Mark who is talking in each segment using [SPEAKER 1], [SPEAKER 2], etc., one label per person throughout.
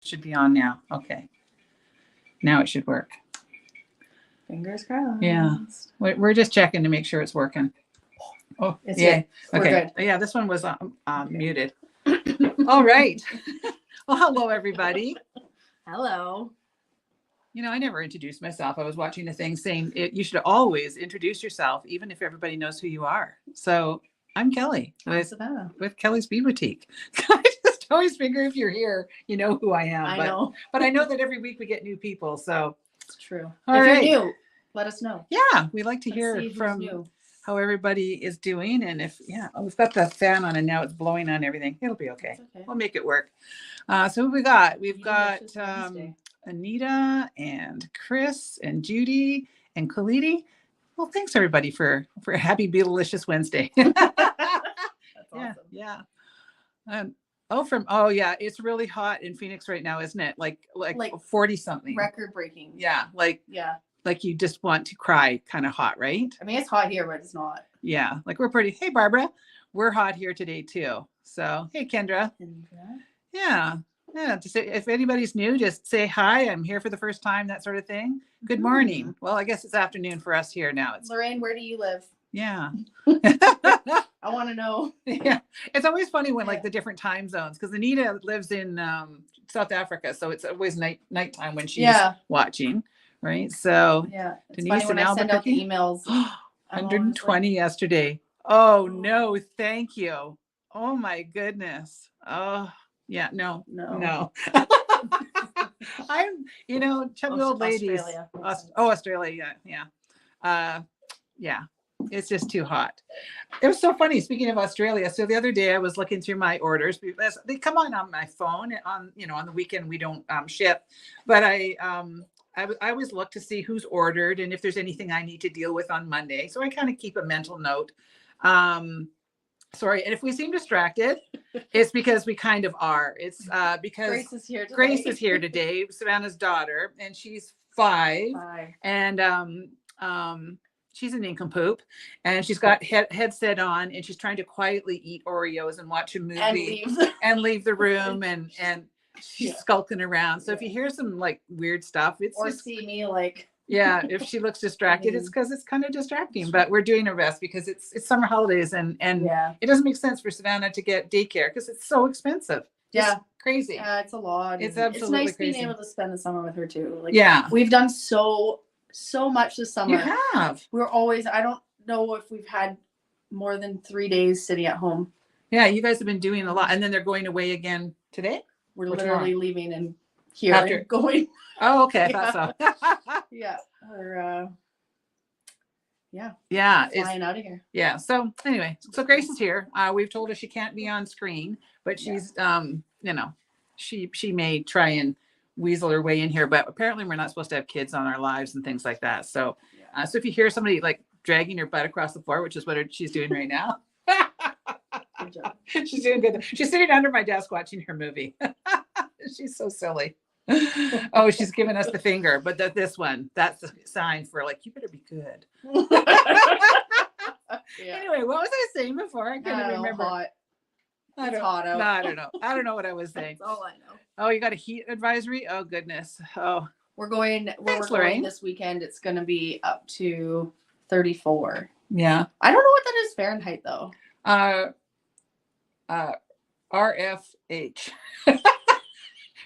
[SPEAKER 1] Should be on now. Okay. Now it should work.
[SPEAKER 2] Fingers crossed.
[SPEAKER 1] Yeah. We're just checking to make sure it's working. Oh,
[SPEAKER 2] it's
[SPEAKER 1] yeah.
[SPEAKER 2] Good.
[SPEAKER 1] Okay.
[SPEAKER 2] We're good.
[SPEAKER 1] Yeah, this one was muted. All right. Well, hello, everybody.
[SPEAKER 2] Hello.
[SPEAKER 1] You know, I never introduced myself. I was watching a thing saying you should always introduce yourself, even if everybody knows who you are. So I'm Kelly with Kelly's Bead Boutique. I just always figure if you're here, you know who I am.
[SPEAKER 2] I know.
[SPEAKER 1] But I know that every week we get new people. So
[SPEAKER 2] it's true.
[SPEAKER 1] All
[SPEAKER 2] if
[SPEAKER 1] right.
[SPEAKER 2] you're new, let us know.
[SPEAKER 1] Yeah, we like to hear from how everybody is doing. And if, we've got the fan on and now it's blowing on everything. It'll be okay. We'll make it work. So who we got? We've got Anita and Chris and Judy and Kalidi. Well, thanks everybody for a happy Beadalicious Wednesday.
[SPEAKER 2] That's awesome.
[SPEAKER 1] Yeah. It's really hot in Phoenix right now, isn't it? Like 40 something.
[SPEAKER 2] Record breaking.
[SPEAKER 1] Yeah. Like you just want to cry kind of hot, right?
[SPEAKER 2] I mean, it's hot here, but it's not.
[SPEAKER 1] Yeah. Like we're pretty. Hey, Barbara, we're hot here today too. So, hey, Kendra. Yeah. If anybody's new, just say hi. I'm here for the first time, that sort of thing. Good morning. Well, I guess it's afternoon for us here now. It's
[SPEAKER 2] Lorraine, where do you live?
[SPEAKER 1] Yeah.
[SPEAKER 2] I want to know.
[SPEAKER 1] Yeah. It's always funny when like the different time zones, because Anita lives in South Africa. So it's always nighttime when she's watching. Right. So
[SPEAKER 2] it's Denise funny when I send out the emails.
[SPEAKER 1] 120 yesterday. Oh no, thank you. Oh my goodness. Oh yeah, no. I'm, chubby old ladies. Australia. Yeah. It's just too hot. It was so funny. Speaking of Australia, so the other day I was looking through my orders because they come on my phone. On the weekend we don't ship, but I always look to see who's ordered and if there's anything I need to deal with on Monday. So I kind of keep a mental note. Sorry, and if we seem distracted, it's because we kind of are. It's because Grace is here today, Savannah's daughter, and she's 5. And she's an nincompoop, and she's got headset on, and she's trying to quietly eat Oreos and watch a movie and leave the room, and she's skulking around. So if you hear some like weird stuff,
[SPEAKER 2] see me like.
[SPEAKER 1] Yeah, if she looks distracted, it's because it's kind of distracting. But we're doing our best because it's summer holidays, and it doesn't make sense for Savannah to get daycare because it's so expensive.
[SPEAKER 2] Yeah,
[SPEAKER 1] it's crazy.
[SPEAKER 2] Yeah, it's a lot.
[SPEAKER 1] It's absolutely
[SPEAKER 2] nice
[SPEAKER 1] crazy.
[SPEAKER 2] Being able to spend the summer with her too.
[SPEAKER 1] We've
[SPEAKER 2] done so much this summer.
[SPEAKER 1] You have.
[SPEAKER 2] We're always. I don't know if we've had more than 3 days sitting at home.
[SPEAKER 1] Yeah, you guys have been doing a lot, and then they're going away again today.
[SPEAKER 2] We're literally leaving and here and going.
[SPEAKER 1] Oh, okay. I thought so.
[SPEAKER 2] Yeah. Or,
[SPEAKER 1] flying
[SPEAKER 2] out of here.
[SPEAKER 1] Yeah. So anyway, Grace is here. We've told her she can't be on screen, but she's, she may try and weasel her way in here, but apparently we're not supposed to have kids on our lives and things like that. So, so if you hear somebody like dragging her butt across the floor, which is what she's doing right now.
[SPEAKER 2] Good job.
[SPEAKER 1] She's doing good. She's sitting under my desk watching her movie. She's so silly. Oh, she's giving us the finger, but this one, that's a sign for like, you better be good. Anyway, what was I saying before? I couldn't remember.
[SPEAKER 2] Hot. It's hot out.
[SPEAKER 1] No, I don't know. I don't know what I was saying.
[SPEAKER 2] That's all I know.
[SPEAKER 1] Oh, you got a heat advisory? Oh, goodness. Oh,
[SPEAKER 2] we're going this weekend. It's going to be up to 34.
[SPEAKER 1] Yeah.
[SPEAKER 2] I don't know what that is Fahrenheit though.
[SPEAKER 1] RFH.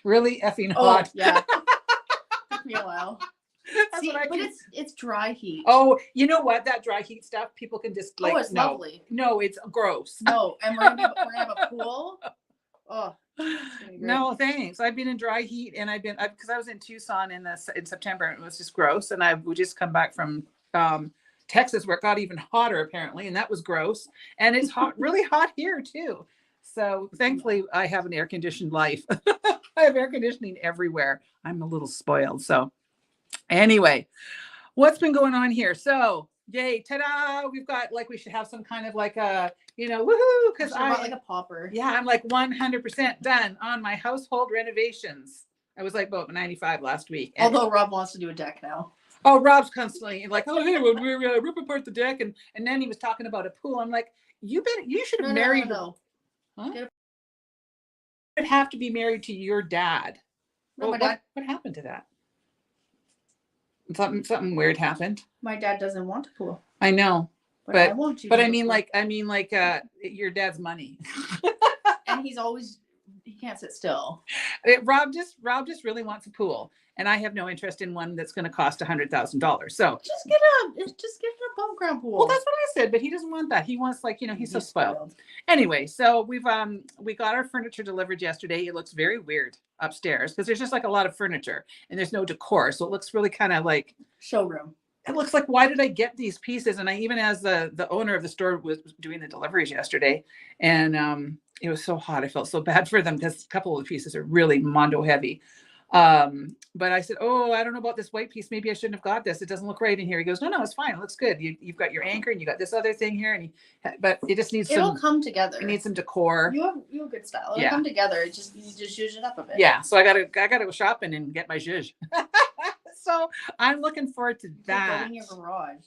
[SPEAKER 1] Really effing hot.
[SPEAKER 2] Yeah. Took me a while. It's dry heat.
[SPEAKER 1] Oh, you know what? That dry heat stuff, people can just like.
[SPEAKER 2] Oh, it's lovely.
[SPEAKER 1] No, it's gross.
[SPEAKER 2] No, and we're gonna have a pool. Oh.
[SPEAKER 1] No, thanks. I've been in dry heat, and because I was in Tucson in September, and it was just gross. And we just come back from Texas, where it got even hotter apparently, and that was gross. And it's hot, really hot here too. So thankfully, I have an air-conditioned life. I have air conditioning everywhere. I'm a little spoiled. So anyway, what's been going on here? So yay, ta-da! We've got we should have some kind of like a, woohoo! Because I
[SPEAKER 2] like a popper.
[SPEAKER 1] Yeah, I'm like 100% done on my household renovations. I was like about 95 last week.
[SPEAKER 2] Although Rob wants to do a deck now.
[SPEAKER 1] Oh, Rob's constantly like, oh, hey, when we rip apart the deck, and then he was talking about a pool. I'm like, you should have married.
[SPEAKER 2] No.
[SPEAKER 1] Huh? You'd have to be married to your dad
[SPEAKER 2] No,
[SPEAKER 1] Well, what happened to that? Something weird happened.
[SPEAKER 2] my dad doesn't want a pool.
[SPEAKER 1] I know,
[SPEAKER 2] But I want you to
[SPEAKER 1] but
[SPEAKER 2] have
[SPEAKER 1] I
[SPEAKER 2] a
[SPEAKER 1] mean,
[SPEAKER 2] pool.
[SPEAKER 1] your dad's money.
[SPEAKER 2] And he can't sit still.
[SPEAKER 1] Rob just really wants a pool, and I have no interest in one that's going to cost $100,000. So
[SPEAKER 2] Just get a above ground pool.
[SPEAKER 1] well, that's what I said, but he doesn't want that. He wants he's so spoiled. Anyway, so we got our furniture delivered yesterday. It looks very weird upstairs because there's just like a lot of furniture and there's no decor, so it looks really kind of like
[SPEAKER 2] showroom.
[SPEAKER 1] It looks like, why did I get these pieces? And I even, as the owner of the store was doing the deliveries yesterday, and it was so hot, I felt so bad for them because a couple of the pieces are really mondo heavy. But I said, oh, I don't know about this white piece. Maybe I shouldn't have got this. It doesn't look right in here. He goes, no, it's fine. It looks good. You've got your anchor and you got this other thing here. But it just needs
[SPEAKER 2] It'll come together.
[SPEAKER 1] It needs some decor.
[SPEAKER 2] You have good style. It'll come together. You just zhuzh it up a bit.
[SPEAKER 1] Yeah. So I gotta go shopping and get my zhuzh. So I'm looking forward to that.
[SPEAKER 2] In your garage.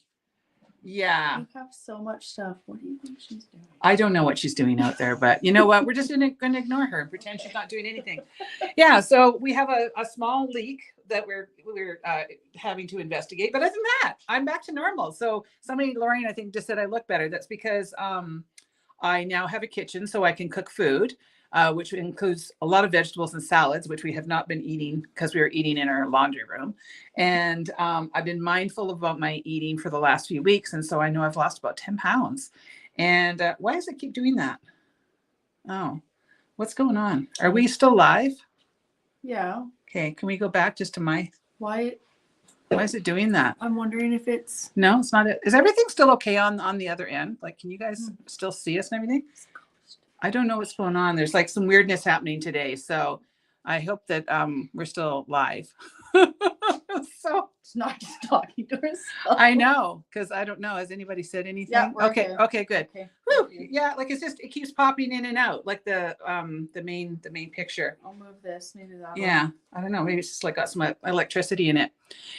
[SPEAKER 1] Yeah.
[SPEAKER 2] You have so much stuff. What do you think she's doing?
[SPEAKER 1] I don't know what she's doing out there, but you know what? We're just going to ignore her and pretend she's not doing anything. Yeah. So we have a small leak that we're having to investigate. But other than that, I'm back to normal. So Lorraine, I think, just said I look better. That's because I now have a kitchen so I can cook food. Which includes a lot of vegetables and salads, which we have not been eating because we were eating in our laundry room. And I've been mindful about my eating for the last few weeks. And so I know I've lost about 10 pounds. And why does it keep doing that? Oh, what's going on? Are we still live?
[SPEAKER 2] Yeah.
[SPEAKER 1] Okay. Can we go back just to my...
[SPEAKER 2] Why
[SPEAKER 1] is it doing that?
[SPEAKER 2] I'm wondering if it's...
[SPEAKER 1] No, it's not. Is everything still okay on the other end? Like, can you guys still see us and everything? I don't know what's going on. There's like some weirdness happening today. So I hope that we're still live. So
[SPEAKER 2] it's not just talking to herself.
[SPEAKER 1] I know, because I don't know. Has anybody said anything?
[SPEAKER 2] Yeah,
[SPEAKER 1] okay.
[SPEAKER 2] Here.
[SPEAKER 1] Okay, good.
[SPEAKER 2] Okay.
[SPEAKER 1] Yeah, like it keeps popping in and out, like the main picture.
[SPEAKER 2] I'll move this. Maybe that.
[SPEAKER 1] Yeah, I don't know. Maybe it's just like got some electricity in it.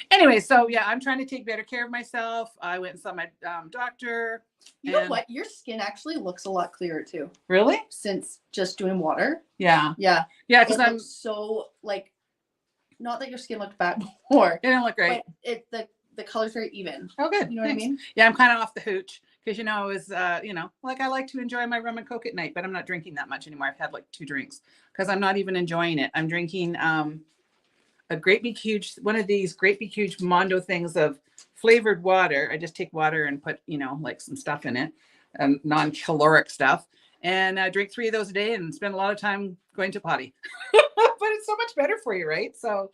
[SPEAKER 1] Anyway, so yeah, I'm trying to take better care of myself. I went and saw my doctor.
[SPEAKER 2] You know what? Your skin actually looks a lot clearer too.
[SPEAKER 1] Really?
[SPEAKER 2] Since just doing water.
[SPEAKER 1] Yeah.
[SPEAKER 2] Yeah.
[SPEAKER 1] Yeah, because
[SPEAKER 2] I'm so like, not that your skin looked bad before.
[SPEAKER 1] It didn't look great.
[SPEAKER 2] But the color's very even.
[SPEAKER 1] Oh, good.
[SPEAKER 2] You know what I mean?
[SPEAKER 1] Yeah, I'm kind of off the hooch because I was like I like to enjoy my rum and Coke at night, but I'm not drinking that much anymore. I've had like 2 drinks because I'm not even enjoying it. I'm drinking a great big huge one of these great big huge Mondo things of flavored water. I just take water and put like some stuff in it, non-caloric stuff, and I drink 3 of those a day and spend a lot of time going to potty. But it's so much better for you, right? So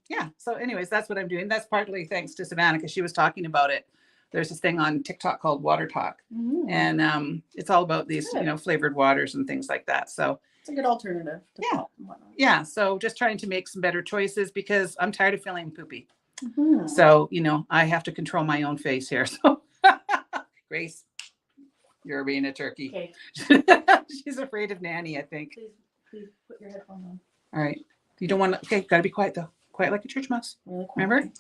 [SPEAKER 1] yeah. So anyways, that's what I'm doing. That's partly thanks to Savannah because she was talking about it. There's this thing on TikTok called Water Talk, and it's all about these flavored waters and things like that. So
[SPEAKER 2] it's a good alternative.
[SPEAKER 1] Yeah. So just trying to make some better choices because I'm tired of feeling poopy. So I have to control my own face here. So Grace, you're being a turkey. Okay. She's afraid of Nanny, I think.
[SPEAKER 2] Please put your headphones on.
[SPEAKER 1] All right. You don't want to. Okay, gotta be quiet though. Quiet like a church mouse.
[SPEAKER 2] Really quiet.
[SPEAKER 1] Remember?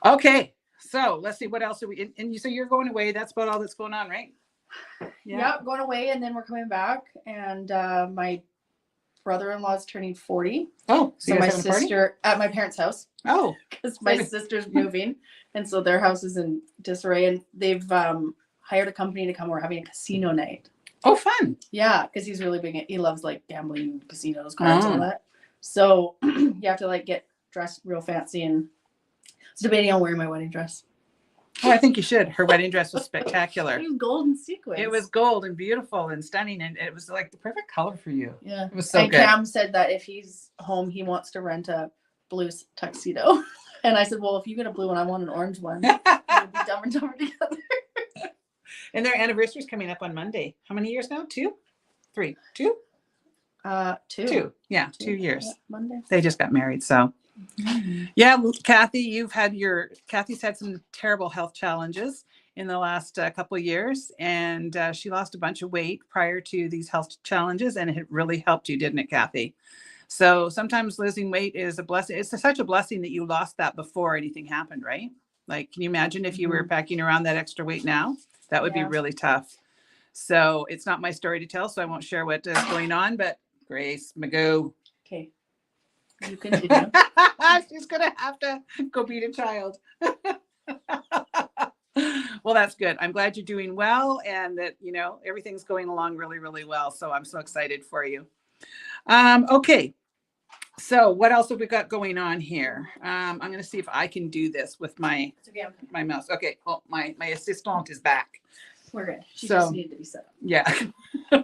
[SPEAKER 1] Okay. So let's see what else are we. And you, so you're going away. That's about all that's going on, right?
[SPEAKER 2] Yeah, going away, and then we're coming back. And my brother-in-law is turning 40.
[SPEAKER 1] Oh,
[SPEAKER 2] so my sister at my parents' house.
[SPEAKER 1] Oh,
[SPEAKER 2] because my sister's moving, and so their house is in disarray, and they've hired a company to come. We're having a casino night.
[SPEAKER 1] Oh, fun.
[SPEAKER 2] Yeah, because he's really big. He loves like gambling, casinos, cards, all that. So you have to like get dressed real fancy, and I was debating on wearing my wedding dress.
[SPEAKER 1] Oh, I think you should. Her wedding dress was spectacular.
[SPEAKER 2] It was gold and sequins.
[SPEAKER 1] It was gold and beautiful and stunning, and it was like the perfect color for you.
[SPEAKER 2] Yeah,
[SPEAKER 1] it was so good.
[SPEAKER 2] Cam said that if he's home, he wants to rent a blue tuxedo, and I said, well, if you get a blue one, I want an orange one. We'll be Dumb and Dumber together.
[SPEAKER 1] And their anniversary is coming up on Monday. How many years now? 2? 3? 2? 2. Yeah, 2 years.
[SPEAKER 2] Yeah, Monday.
[SPEAKER 1] They just got married, so. Yeah, Kathy, Kathy's had some terrible health challenges in the last couple of years, and she lost a bunch of weight prior to these health challenges, and it really helped you, didn't it, Kathy? So sometimes losing weight is a blessing. It's such a blessing that you lost that before anything happened, right? Like, can you imagine if you were packing around that extra weight now? That would be really tough. So it's not my story to tell, so I won't share what is going on, but Grace Magoo.
[SPEAKER 2] Okay. You continue.
[SPEAKER 1] She's gonna have to go beat a child. Well, that's good. I'm glad you're doing well and that, everything's going along really, really well. So I'm so excited for you. Okay. So what else have we got going on here? I'm going to see if I can do this with my mouse. Okay. Oh, my assistant is back.
[SPEAKER 2] We're good. She
[SPEAKER 1] So-
[SPEAKER 2] just needed to be set up.
[SPEAKER 1] Yeah.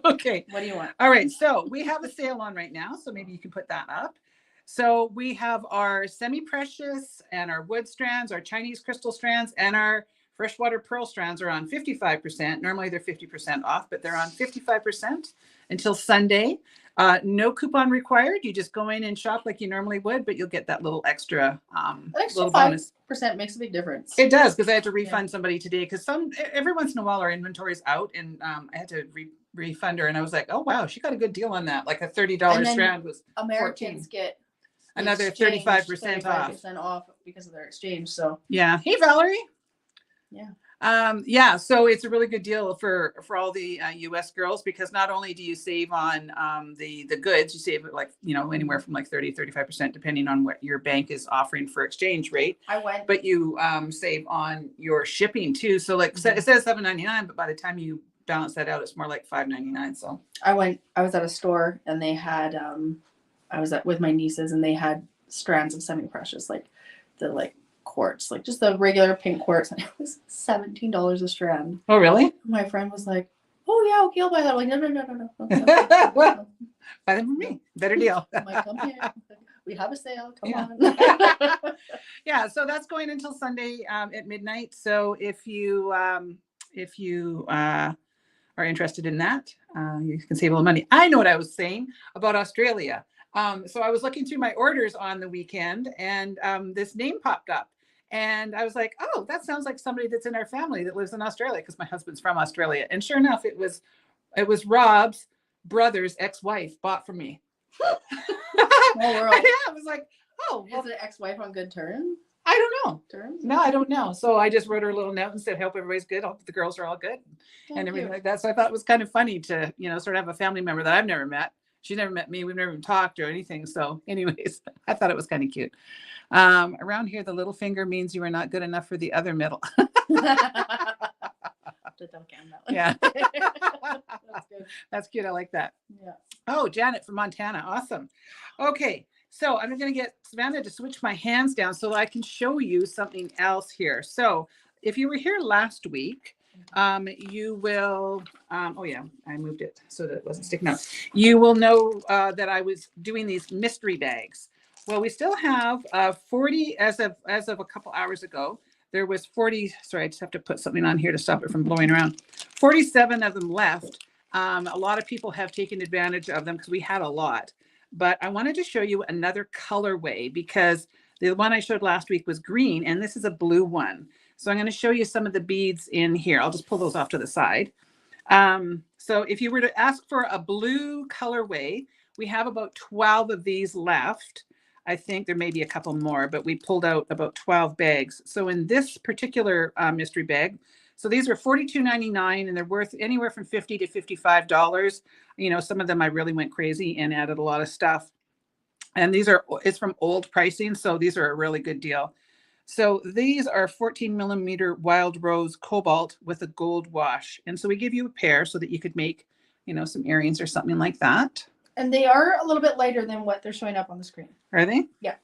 [SPEAKER 1] Okay.
[SPEAKER 2] What do you want?
[SPEAKER 1] All right. So we have a sale on right now. So maybe you can put that up. So we have our semi-precious and our wood strands, our Chinese crystal strands, and our freshwater pearl strands are on 55%. Normally they're 50% off, but they're on 55% until Sunday. No coupon required. You just go in and shop like you normally would, but you'll get that little extra, little bonus.
[SPEAKER 2] 5% makes a big difference.
[SPEAKER 1] It does, because I had to refund somebody today because every once in a while our inventory is out, and I had to refund her, and I was like, oh wow, she got a good deal on that. Like a $30 strand was
[SPEAKER 2] Americans
[SPEAKER 1] 14.
[SPEAKER 2] get
[SPEAKER 1] Another
[SPEAKER 2] exchange,
[SPEAKER 1] 35% off.
[SPEAKER 2] 35% off because of their exchange. So
[SPEAKER 1] Yeah. Hey Valerie.
[SPEAKER 2] yeah.
[SPEAKER 1] Yeah, so it's a really good deal for all the US girls, because not only do you save on the goods, you save like, anywhere from like 30-35% depending on what your bank is offering for exchange rate. But you save on your shipping too. So like it says $7.99, but by the time you balance that out, it's more like $5.99. So
[SPEAKER 2] I was at a store and they had I was with my nieces and they had strands of semi-precious, like the quartz, like just the regular pink quartz, and it was $17 a strand.
[SPEAKER 1] Oh really?
[SPEAKER 2] My friend was like, oh yeah, okay, I'll buy that. I'm like, no.
[SPEAKER 1] Buy them from me. Better deal.
[SPEAKER 2] I'm like, come here. We have a sale. Come on.
[SPEAKER 1] Yeah, so that's going until Sunday at midnight. So if you are interested in that, you can save a little money. I know what I was saying about Australia. So I was looking through my orders on the weekend, and this name popped up. And I was like, oh, that sounds like somebody that's in our family that lives in Australia, because my husband's from Australia. And sure enough, it was Rob's brother's ex-wife bought from me.
[SPEAKER 2] Small world.
[SPEAKER 1] Yeah, I was like, oh.
[SPEAKER 2] Is it ex-wife on good terms?
[SPEAKER 1] I don't know.
[SPEAKER 2] Terms?
[SPEAKER 1] No, I don't know. So I just wrote her a little note and said, hope everybody's good. Hope the girls are all good and everything like that. So I thought it was kind of funny to, sort of have a family member that I've never met. She never met me. We've never even talked or anything. So anyways, I thought it was kind of cute. Around here, the little finger means you are not good enough for the other middle. Yeah.
[SPEAKER 2] That's good.
[SPEAKER 1] That's cute. I like that.
[SPEAKER 2] Yeah.
[SPEAKER 1] Oh, Janet from Montana. Awesome. Okay. So I'm going to get Savannah to switch my hands down so that I can show you something else here. So if you were here last week, you will, oh yeah, I moved it so that it wasn't sticking out. You will know that I was doing these mystery bags. Well, we still have 40 as of a couple hours ago. There was 40, sorry, I just have to put something on here to stop it from blowing around. 47 of them left. A lot of people have taken advantage of them because we had a lot. But I wanted to show you another colorway, because the one I showed last week was green and this is a blue one. So I'm going to show you some of the beads in here. I'll just pull those off to the side. So if you were to ask for a blue colorway, we have about 12 of these left. I think there may be a couple more, but we pulled out about 12 bags. So in this particular mystery bag, so these are $42.99 and they're worth anywhere from $50 to $55. Some of them I really went crazy and added a lot of stuff. And it's from old pricing. So these are a really good deal. So these are 14 millimeter wild rose cobalt with a gold wash. And so we give you a pair so that you could make, some earrings or something like that.
[SPEAKER 2] And they are a little bit lighter than what they're showing up on the screen.
[SPEAKER 1] Are they?
[SPEAKER 2] Yeah.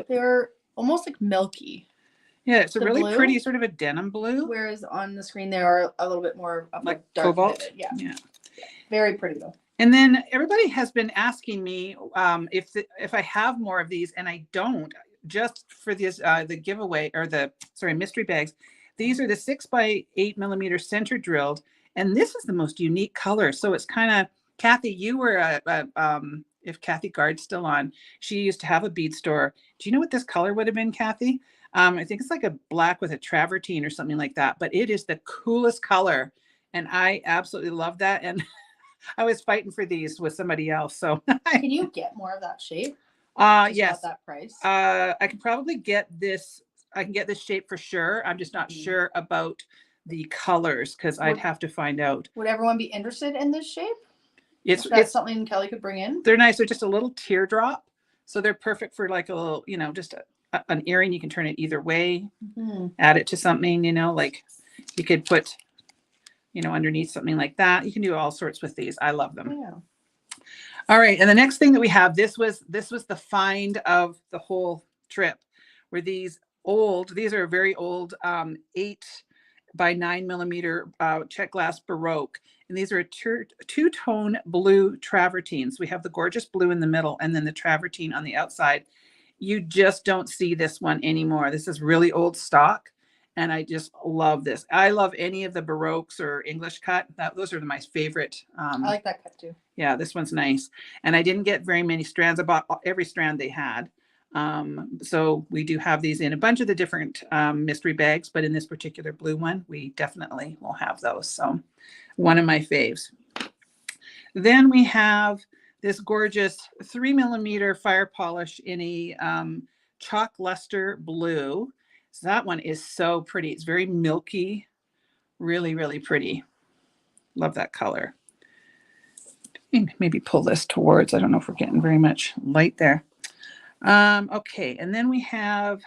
[SPEAKER 2] They're almost like milky.
[SPEAKER 1] Yeah, it's a really
[SPEAKER 2] blue,
[SPEAKER 1] pretty sort of a denim blue.
[SPEAKER 2] Whereas on the screen they are a little bit more of
[SPEAKER 1] like
[SPEAKER 2] dark
[SPEAKER 1] cobalt.
[SPEAKER 2] vivid. Yeah.
[SPEAKER 1] Yeah.
[SPEAKER 2] Very pretty though.
[SPEAKER 1] And then everybody has been asking me if I have more of these, and I don't. Just for this the giveaway or mystery bags. These are the 6x8 millimeter center drilled, and this is the most unique color. So it's kind of, Kathy, you were if Kathy Guard's still on, she used to have a bead store. Do you know what this color would have been, Kathy? I think it's like a black with a travertine or something like that, but it is the coolest color. And I absolutely love that. And I was fighting for these with somebody else. So
[SPEAKER 2] can you get more of that shape?
[SPEAKER 1] Yes.
[SPEAKER 2] At that price?
[SPEAKER 1] I can probably get this. I can get this shape for sure. I'm just not sure about the colors because I'd have to find out.
[SPEAKER 2] Would everyone be interested in this shape?
[SPEAKER 1] It's
[SPEAKER 2] something Kelly could bring in.
[SPEAKER 1] They're nice. They're just a little teardrop. So they're perfect for like a little, you know, just an earring. You can turn it either way,
[SPEAKER 2] Mm-hmm.
[SPEAKER 1] add it to something, you know, like you could put, you know, underneath something like that. You can do all sorts with these. I love them.
[SPEAKER 2] Yeah.
[SPEAKER 1] All right. And the next thing that we have, this was the find of the whole trip, were these are very old 8 by 9 millimeter check glass Baroque. And these are a two-tone blue travertines. We have the gorgeous blue in the middle and then the travertine on the outside. You just don't see this one anymore. This is really old stock. And I just love this. I love any of the Baroques or English cut. Those are my favorite.
[SPEAKER 2] I like that cut too.
[SPEAKER 1] Yeah, this one's nice. And I didn't get very many strands. I bought every strand they had. So we do have these in a bunch of the different mystery bags, but in this particular blue one, we definitely will have those. So one of my faves. Then we have this gorgeous 3mm fire polish in a chalk luster blue. So that one is so pretty. It's very milky, really, really pretty. Love that color. Maybe pull this towards, I don't know if we're getting very much light there. Okay, and then we have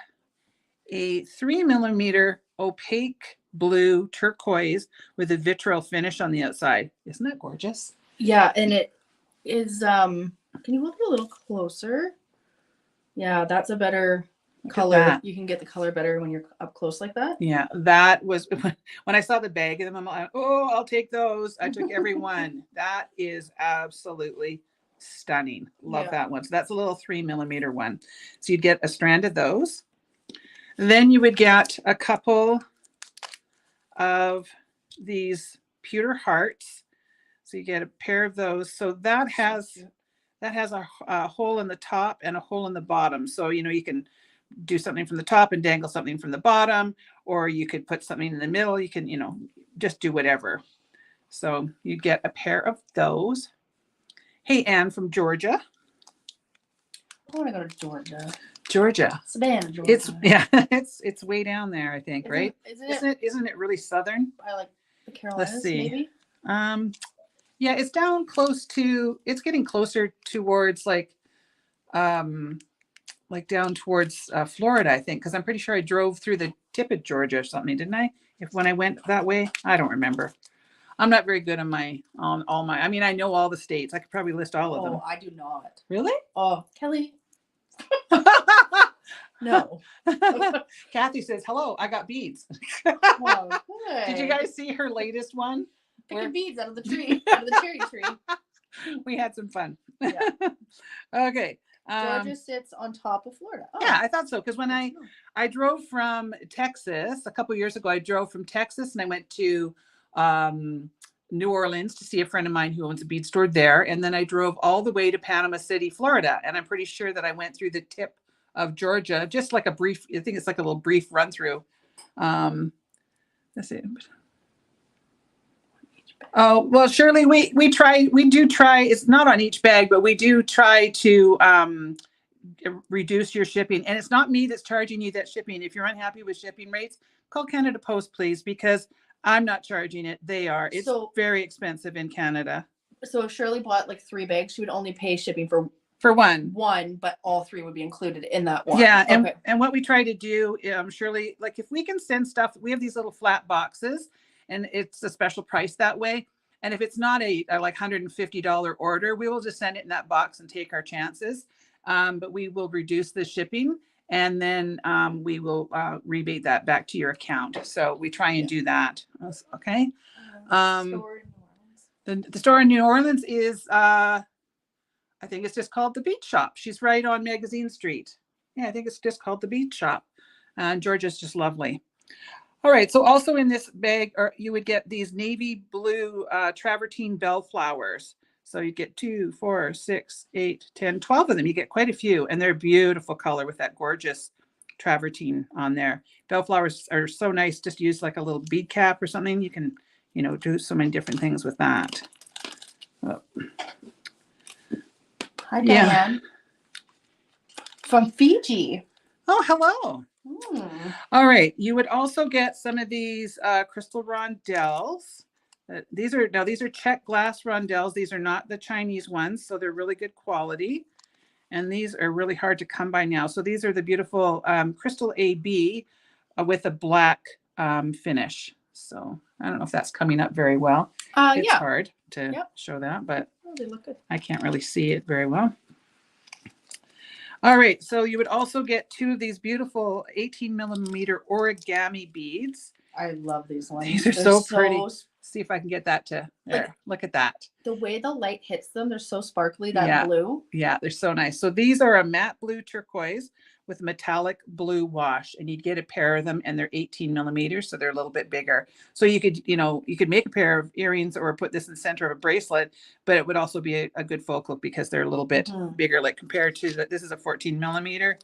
[SPEAKER 1] a 3mm opaque blue turquoise with a vitriol finish on the outside. Isn't that gorgeous?
[SPEAKER 2] Yeah, and it is, can you hold it a little closer? Yeah, that's a better color. You can get the color better when you're up close like that.
[SPEAKER 1] Yeah, that was when I saw the bag of them, I'm like, oh, I'll take those. I took every one. That is absolutely stunning. Love that one. So that's a little 3mm one. So you'd get a strand of those. Then you would get a couple of these pewter hearts. So you get a pair of those. So that has a hole in the top and a hole in the bottom. So, you know, you can do something from the top and dangle something from the bottom, or you could put something in the middle. You can, you know, just do whatever. So you get a pair of those. Hey, Anne from Georgia.
[SPEAKER 2] I want to go to Georgia.
[SPEAKER 1] Savannah, Georgia. It's way down there, I think, right? Isn't it really southern?
[SPEAKER 2] I like the Carolinas. Let's see. Maybe.
[SPEAKER 1] Yeah, it's down close to. It's getting closer towards like down towards Florida, I think, because I'm pretty sure I drove through the tip of Georgia or something, didn't I? When I went that way, I don't remember. I'm not very good on all my. I mean, I know all the states. I could probably list all of them.
[SPEAKER 2] Oh, I do not.
[SPEAKER 1] Really?
[SPEAKER 2] Oh, Kelly. No.
[SPEAKER 1] Kathy says, hello, I got beads.
[SPEAKER 2] Oh, good.
[SPEAKER 1] Did you guys see her latest one?
[SPEAKER 2] Picking beads out of the tree, out of the cherry tree.
[SPEAKER 1] We had some fun.
[SPEAKER 2] Yeah.
[SPEAKER 1] Okay.
[SPEAKER 2] Georgia sits on top of Florida. Oh.
[SPEAKER 1] Yeah, I thought so. Because when I drove from Texas a couple years ago, I drove from Texas and I went to New Orleans to see a friend of mine who owns a bead store there. And then I drove all the way to Panama City, Florida. And I'm pretty sure that I went through the tip of Georgia, just like a brief, I think it's like a little brief run through. Let's see. Oh, well, Shirley, we do try, it's not on each bag, but we do try to reduce your shipping. And it's not me that's charging you that shipping. If you're unhappy with shipping rates, call Canada Post, please, because I'm not charging it. They are. It's very expensive in Canada.
[SPEAKER 2] So if Shirley bought like 3 bags, she would only pay shipping for one, but all 3 would be included in that one.
[SPEAKER 1] Yeah. And what we try to do, Shirley, like if we can send stuff, we have these little flat boxes and it's a special price that way. And if it's not a like $150 order, we will just send it in that box and take our chances. But we will reduce the shipping and then we will rebate that back to your account. So we try and do that. Okay. The store in New Orleans is, I think it's just called the Bead Shop. She's right on Magazine Street. Yeah, I think it's just called the Bead Shop. And Georgia's just lovely. All right. So also in this bag, you would get these navy blue travertine bellflowers. So you get 2, 4, 6, 8, 10, 12 of them. You get quite a few. And they're beautiful color with that gorgeous travertine on there. Bellflowers are so nice. Just use like a little bead cap or something. You can, you know, do so many different things with that. Oh.
[SPEAKER 2] Hi, Diane. From Fiji.
[SPEAKER 1] Oh, hello. All right. You would also get some of these crystal rondelles. These are check glass rondelles. These are not the Chinese ones, so they're really good quality. And these are really hard to come by now. So these are the beautiful Crystal AB with a black finish. So I don't know if that's coming up very well. It's
[SPEAKER 2] Yeah.
[SPEAKER 1] hard to show that, but
[SPEAKER 2] Oh, they look good.
[SPEAKER 1] I can't really see it very well. All right, so you would also get 2 of these beautiful 18 millimeter origami beads.
[SPEAKER 2] I love these ones.
[SPEAKER 1] These are so pretty. See if I can get that to there. Like, look at that.
[SPEAKER 2] The way the light hits them, they're so sparkly, that blue.
[SPEAKER 1] Yeah, they're so nice. So these are a matte blue turquoise with metallic blue wash, and you'd get a pair of them, and they're 18 millimeters, so they're a little bit bigger. So you could, you could make a pair of earrings or put this in the center of a bracelet, but it would also be a good focal because they're a little bit bigger, like compared to that. This is a 14 millimeter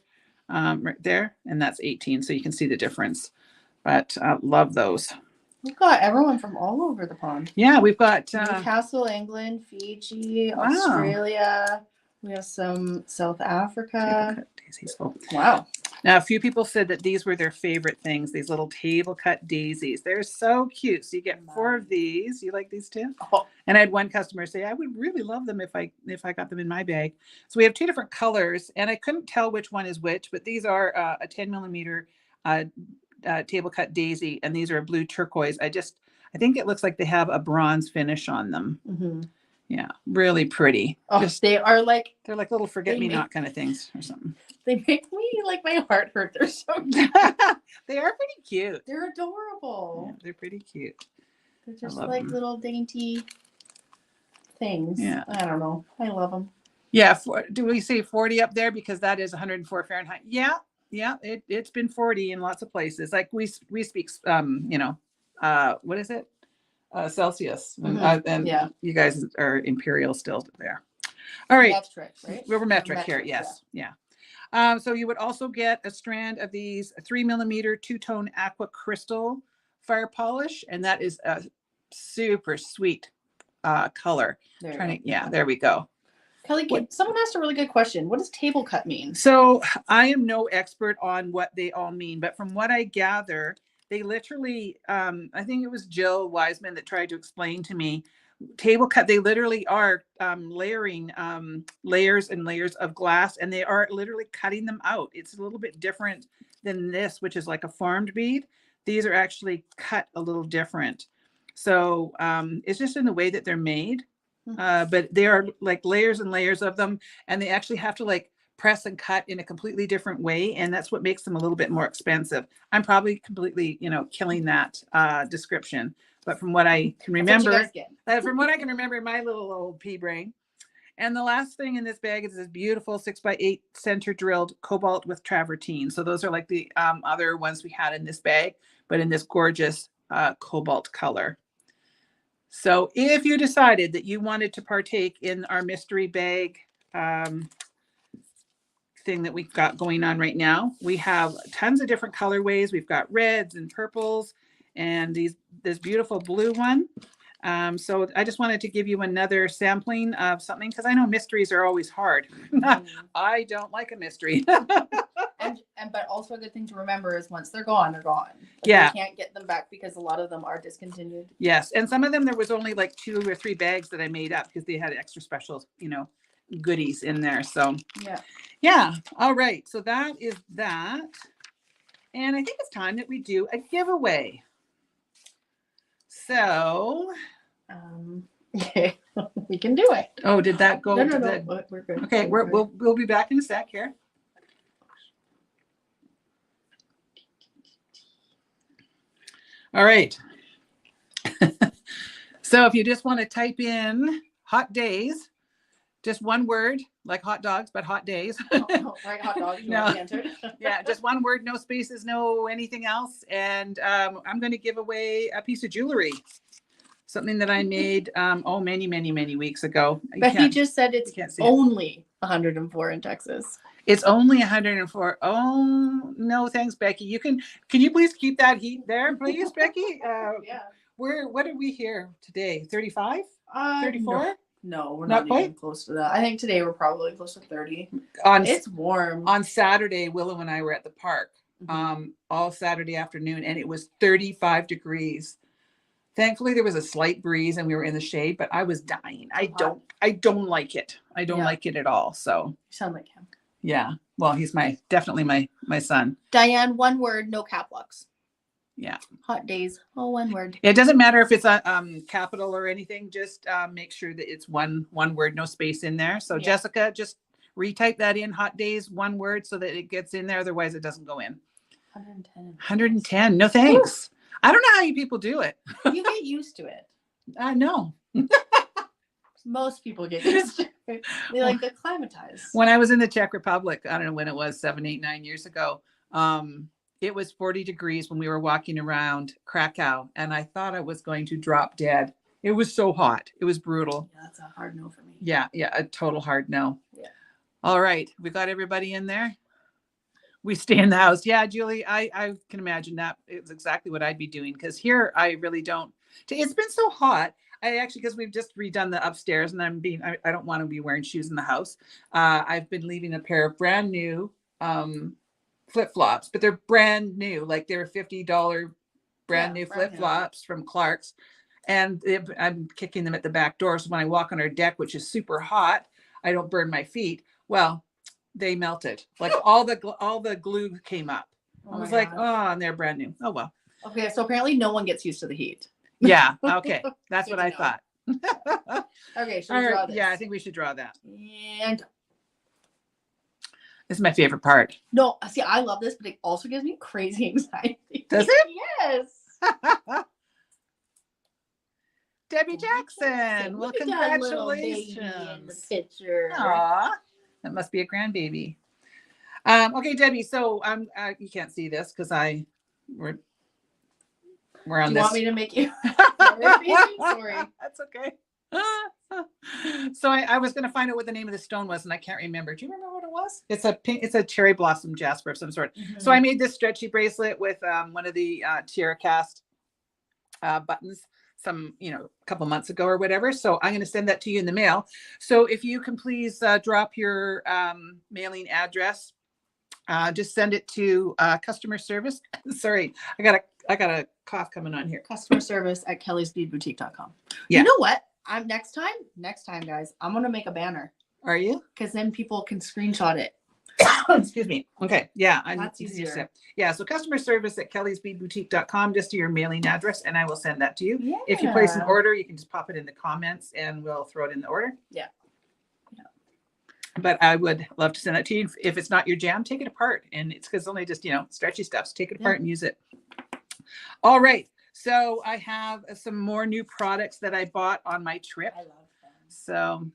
[SPEAKER 1] right there, and that's 18. So you can see the difference, but love those.
[SPEAKER 2] We've got everyone from all over the pond.
[SPEAKER 1] Yeah, we've got
[SPEAKER 2] Newcastle, England, Fiji, Australia. We have some South Africa. Wow.
[SPEAKER 1] Now, a few people said that these were their favorite things, these little table cut daisies. They're so cute. So you get 4 of these. You like these too?
[SPEAKER 2] Oh.
[SPEAKER 1] And I had one customer say, I would really love them if I got them in my bag. So we have 2 different colors, and I couldn't tell which one is which, but these are a 10 millimeter table cut daisy, and these are a blue turquoise. I think it looks like they have a bronze finish on them. Mm-hmm. Yeah, really pretty.
[SPEAKER 2] Oh, they're like
[SPEAKER 1] little forget-me-not kind of things or something.
[SPEAKER 2] They make me like my heart hurt. They're so cute.
[SPEAKER 1] They are pretty cute.
[SPEAKER 2] They're adorable.
[SPEAKER 1] Yeah, they're pretty cute.
[SPEAKER 2] They're just like little dainty things. Yeah, I don't know. I love them.
[SPEAKER 1] Yeah, do we say 40 up there because that is 104 Fahrenheit? Yeah, it's been 40 in lots of places. Like we speak, what is it? Celsius. And you guys are imperial still there. All right.
[SPEAKER 2] Metric, right?
[SPEAKER 1] We're metric here. Yes. Yeah. So you would also get a strand of these 3 millimeter two-tone aqua crystal fire polish, and that is a super sweet color. There we go.
[SPEAKER 2] Kelly, someone asked a really good question. What does table cut mean?
[SPEAKER 1] So I am no expert on what they all mean, but from what I gather, they literally, I think it was Jill Wiseman that tried to explain to me, table cut, they literally are layering layers and layers of glass, and they are literally cutting them out. It's a little bit different than this, which is like a formed bead. These are actually cut a little different. So it's just in the way that they're made. But they are like layers and layers of them, and they actually have to like press and cut in a completely different way, and that's what makes them a little bit more expensive. I'm probably completely, killing that description, but from what I can remember, in my little old pea brain. And the last thing in this bag is this beautiful 6x8 center drilled cobalt with travertine. So those are like the other ones we had in this bag, but in this gorgeous cobalt color. So if you decided that you wanted to partake in our mystery bag thing that we've got going on right now, we have tons of different colorways. We've got reds and purples and this beautiful blue one. So I just wanted to give you another sampling of something, because I know mysteries are always hard. I don't like a mystery.
[SPEAKER 2] But also a good thing to remember is once they're gone, they're gone. You can't get them back because a lot of them are discontinued.
[SPEAKER 1] Yes, and some of them there was only like 2 or 3 bags that I made up because they had extra special, goodies in there. So yeah. All right. So that is that, and I think it's time that we do a giveaway. So
[SPEAKER 2] we can do it.
[SPEAKER 1] Oh, did that go?
[SPEAKER 2] No. We're good.
[SPEAKER 1] Okay, we'll be back in a sec here. All right. So if you just want to type in hot days, just one word, like hot dogs, but hot days.
[SPEAKER 2] Right, hot dogs.
[SPEAKER 1] No. Yeah, just one word, no spaces, no anything else. And I'm going to give away a piece of jewelry, something that I made many weeks ago.
[SPEAKER 2] But he just said it's only 104 in Texas.
[SPEAKER 1] It's only 104. Oh no, thanks, Becky. Can you please keep that heat there, please, Becky?
[SPEAKER 2] Yeah.
[SPEAKER 1] What are we here today? 35? 34?
[SPEAKER 2] No, we're not even close to that. I think today we're probably close to 30. It's warm.
[SPEAKER 1] On Saturday, Willow and I were at the park all Saturday afternoon, and it was 35 degrees. Thankfully, there was a slight breeze and we were in the shade, but I was dying. I
[SPEAKER 2] hot.
[SPEAKER 1] don't like it. I don't
[SPEAKER 2] Yeah.
[SPEAKER 1] like it at all. So
[SPEAKER 2] You sound like him.
[SPEAKER 1] yeah. Well, he's definitely my son.
[SPEAKER 2] Diane, one word, no cap locks.
[SPEAKER 1] Yeah.
[SPEAKER 2] Hot days. Oh, one word.
[SPEAKER 1] It doesn't matter if it's a capital or anything. Just make sure that it's one word, no space in there. So
[SPEAKER 2] Yeah.
[SPEAKER 1] Jessica, just retype that in, hot days, one word, so that it gets in there. Otherwise, it doesn't go in.
[SPEAKER 2] 110.
[SPEAKER 1] 110. No thanks. Woo. I don't know how you people do it.
[SPEAKER 2] You get used to it.
[SPEAKER 1] I know.
[SPEAKER 2] Most people get used to it. They like acclimatize.
[SPEAKER 1] When I was in the Czech Republic, I don't know when it was, 7, 8, 9 years ago. It was 40 degrees when we were walking around Krakow, and I thought I was going to drop dead. It was so hot. It was brutal.
[SPEAKER 2] Yeah, that's a hard no for me.
[SPEAKER 1] Yeah, a total hard no.
[SPEAKER 2] Yeah.
[SPEAKER 1] All right, we got everybody in there. We stay in the house. Yeah, Julie, I can imagine that. It's exactly what I'd be doing, because here I really don't. It's been so hot. I actually, because we've just redone the upstairs, and I don't want to be wearing shoes in the house. I've been leaving a pair of brand new flip-flops, but they're brand new. Like they're $50 brand new flip-flops from Clark's, and I'm kicking them at the back door. So when I walk on our deck, which is super hot, I don't burn my feet. Well, they melted. Like all the glue came up. I was like, oh, and they're brand new. Oh, well.
[SPEAKER 2] Okay, so apparently no one gets used to the heat.
[SPEAKER 1] Yeah. Okay. That's what I thought.
[SPEAKER 2] Okay, should we draw this?
[SPEAKER 1] Yeah, I think we should draw that.
[SPEAKER 2] And
[SPEAKER 1] this is my favorite part.
[SPEAKER 2] no, see, I love this, but it also gives me crazy anxiety.
[SPEAKER 1] Does it?
[SPEAKER 2] Yes.
[SPEAKER 1] Debbie Jackson. Well,
[SPEAKER 2] Look at that little
[SPEAKER 1] congratulations.
[SPEAKER 2] baby in the picture.
[SPEAKER 1] Aw, that must be a grandbaby. Okay, Debbie. So you can't see this because we're on
[SPEAKER 2] Do you
[SPEAKER 1] this.
[SPEAKER 2] want me to make you? Sorry.
[SPEAKER 1] That's okay. So I was going to find out what the name of the stone was, and I can't remember. Do you remember what it was? It's a pink. It's a cherry blossom jasper of some sort. Mm-hmm. So I made this stretchy bracelet with one of the Tiara cast buttons. A couple months ago or whatever. So I'm going to send that to you in the mail. So if you can please drop your mailing address, just send it to customer service. Sorry, I got a cough coming on here.
[SPEAKER 2] Customer service at kellysbeadboutique.com.
[SPEAKER 1] Yeah.
[SPEAKER 2] You know what? Next time, guys, I'm going to make a banner.
[SPEAKER 1] Are you?
[SPEAKER 2] Because then people can screenshot it.
[SPEAKER 1] Excuse me. Okay. Yeah.
[SPEAKER 2] That's easier.
[SPEAKER 1] Yeah. So customer service at kellysbeadboutique.com, just to your mailing address, and I will send that to you.
[SPEAKER 2] Yeah.
[SPEAKER 1] If you place an order, you can just pop it in the comments and we'll throw it in the order.
[SPEAKER 2] Yeah.
[SPEAKER 1] But I would love to send that to you. If it's not your jam, take it apart. And it's because only just, stretchy stuff. So take it apart and use it. All right. So I have some more new products that I bought on my trip.
[SPEAKER 2] I love them.
[SPEAKER 1] So,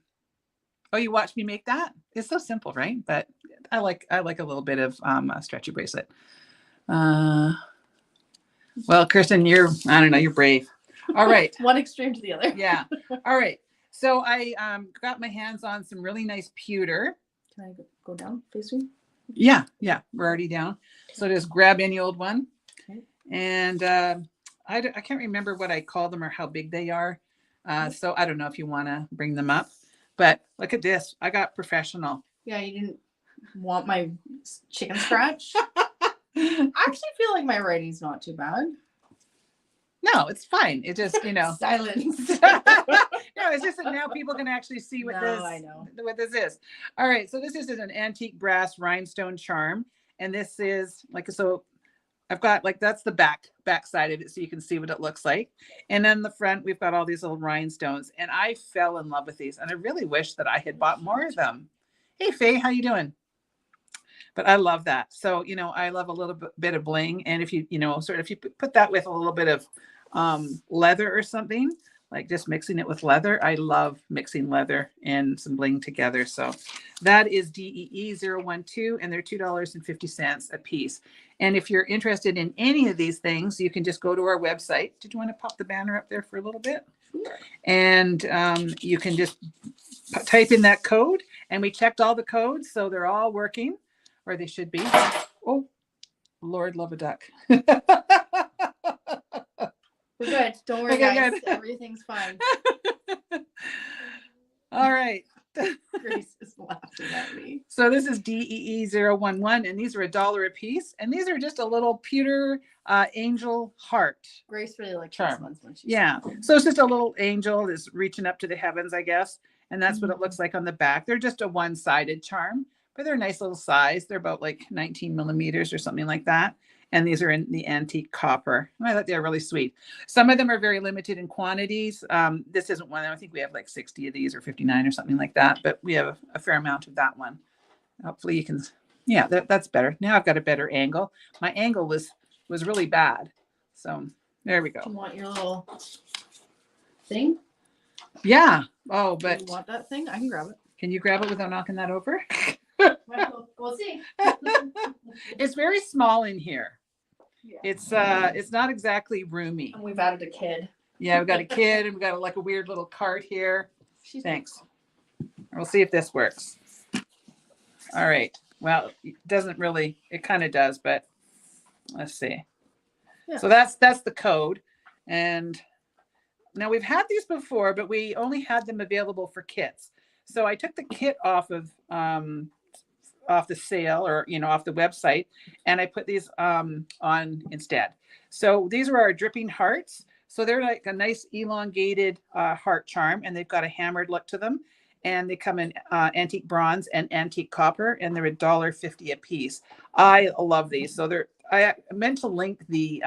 [SPEAKER 1] oh, you watched me make that? It's so simple, right? But I like a little bit of a stretchy bracelet. Well, Kirsten, you're brave. All right.
[SPEAKER 2] One extreme to the other.
[SPEAKER 1] Yeah. All right. So I got my hands on some really nice pewter.
[SPEAKER 2] Can I go down facing?
[SPEAKER 1] Yeah. We're already down. So just grab any old one. Okay. And I can't remember what I call them or how big they are. So I don't know if you want to bring them up. But look at this. I got professional. Yeah,
[SPEAKER 2] you didn't want my chicken scratch? I actually feel like my writing's not too bad.
[SPEAKER 1] No, it's fine. It just,
[SPEAKER 2] Silence.
[SPEAKER 1] No, it's just that now people can actually see what what this is. All right. So this is an antique brass rhinestone charm. And this is I've got that's the back side of it. So you can see what it looks like. And then the front, we've got all these little rhinestones, and I fell in love with these. And I really wish that I had bought more of them. Hey, Faye, how you doing? But I love that. So, I love a little bit of bling. And if you, if you put that with a little bit of leather or something, like just mixing it with leather. I love mixing leather and some bling together. So that is DEE012, and they're $2.50 a piece. And if you're interested in any of these things, you can just go to our website. Did you want to pop the banner up there for a little bit? Sure. And you can just type in that code, and we checked all the codes. So they're all working, or they should be. Oh, Lord, love a duck.
[SPEAKER 2] We're good. Don't worry, guys. Good. Everything's fine.
[SPEAKER 1] All right.
[SPEAKER 2] Grace is laughing at me.
[SPEAKER 1] So this is DEE011, and these are $1 a piece. And these are just a little pewter angel heart.
[SPEAKER 2] Grace really likes
[SPEAKER 1] Charm.
[SPEAKER 2] this one when she
[SPEAKER 1] Yeah. So it's just a little angel that's reaching up to the heavens, I guess. And that's what it looks like on the back. They're just a one-sided charm, but they're a nice little size. They're about like 19 millimeters or something like that. And these are in the antique copper. I thought they're really sweet. Some of them are very limited in quantities. This isn't one. I think we have like 60 of these or 59 or something like that, but we have a fair amount of that one. Hopefully you can, yeah, that's better. Now I've got a better angle. My angle was really bad. So there we go.
[SPEAKER 2] You want your little thing?
[SPEAKER 1] Yeah. Oh,
[SPEAKER 2] Do you
[SPEAKER 1] but
[SPEAKER 2] want that thing? I can grab it.
[SPEAKER 1] can you grab it without knocking that over?
[SPEAKER 2] We'll see.
[SPEAKER 1] It's very small in here.
[SPEAKER 2] Yeah.
[SPEAKER 1] It's not exactly roomy.
[SPEAKER 2] And we've added a kid.
[SPEAKER 1] Yeah, we've got a kid and we've got like a weird little cart here.
[SPEAKER 2] She's
[SPEAKER 1] Thanks. We'll see if this works. All right. Well, it doesn't really, it kind of does, but let's see.
[SPEAKER 2] Yeah.
[SPEAKER 1] So that's the code. And now we've had these before, but we only had them available for kits. So I took the kit off the sale, or off the website, and I put these on instead. So these are our dripping hearts. So they're like a nice elongated heart charm, and they've got a hammered look to them. And they come in antique bronze and antique copper, and they're $1.50 a piece. I love these. So I meant to link the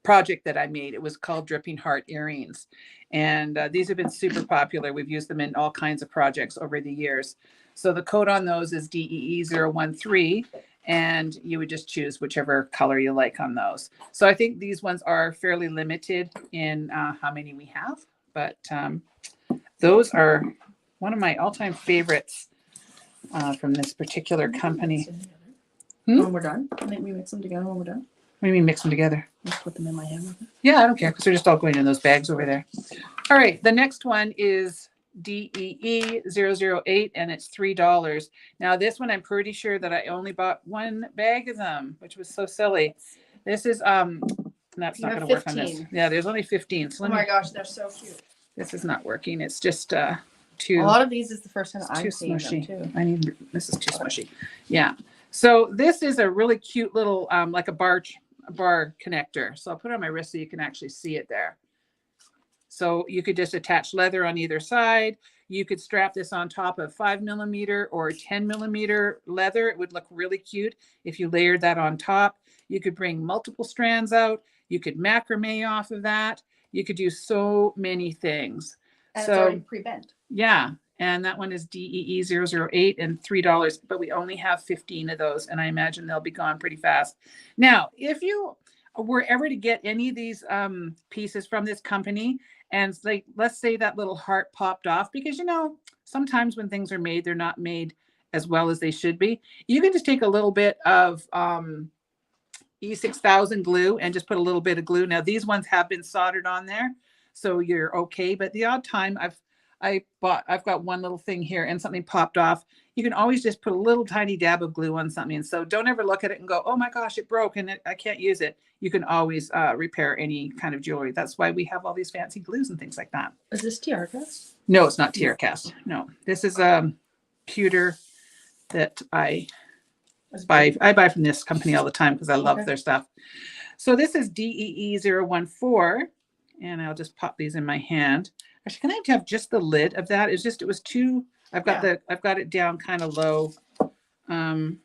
[SPEAKER 1] project that I made. It was called Dripping Heart Earrings. And these have been super popular. We've used them in all kinds of projects over the years. So the code on those is DEE013, and you would just choose whichever color you like on those. So I think these ones are fairly limited in how many we have, but those are one of my all-time favorites from this particular company.
[SPEAKER 2] When we're done? I think we mix them together when we're done.
[SPEAKER 1] What do you mean mix them together?
[SPEAKER 2] Just put them in my hand with it.
[SPEAKER 1] Yeah, I don't care because they're just all going in those bags over there. All right, the next one is DEE008, and it's $3. Now this one, I'm pretty sure that I only bought one bag of them, which was so silly. This is that's not going to work on this. Yeah, there's only 15. So
[SPEAKER 2] Oh my gosh, they're so cute.
[SPEAKER 1] This is not working. It's just too.
[SPEAKER 2] A lot of these is the first time
[SPEAKER 1] It's
[SPEAKER 2] I've
[SPEAKER 1] too
[SPEAKER 2] seen
[SPEAKER 1] smushy.
[SPEAKER 2] them too.
[SPEAKER 1] This is too smushy. Yeah. So this is a really cute little like a bar connector. So I'll put it on my wrist so you can actually see it there. So you could just attach leather on either side. You could strap this on top of 5 millimeter or 10 millimeter leather. It would look really cute if you layered that on top. You could bring multiple strands out. You could macrame off of that. You could do so many things.
[SPEAKER 2] And
[SPEAKER 1] so
[SPEAKER 2] it's already pre-bent.
[SPEAKER 1] yeah. And that one is DEE008 and $3, but we only have 15 of those. And I imagine they'll be gone pretty fast. Now, if you were ever to get any of these pieces from this company, and like, let's say that little heart popped off, because, sometimes when things are made, they're not made as well as they should be. You can just take a little bit of E6000 glue and just put a little bit of glue. Now, these ones have been soldered on there, so you're okay. But the odd time I've got one little thing here and something popped off. You can always just put a little tiny dab of glue on something. And so don't ever look at it and go, oh my gosh, it broke and I can't use it. You can always repair any kind of jewelry. That's why we have all these fancy glues and things like that.
[SPEAKER 2] Is this tiara cast?
[SPEAKER 1] No, it's not tiara cast. No, this is pewter that I buy from this company all the time because I love their stuff. So this is DEE014, and I'll just pop these in my hand. Actually, can I have just the lid of that? It was too. I've got it down kind of low, and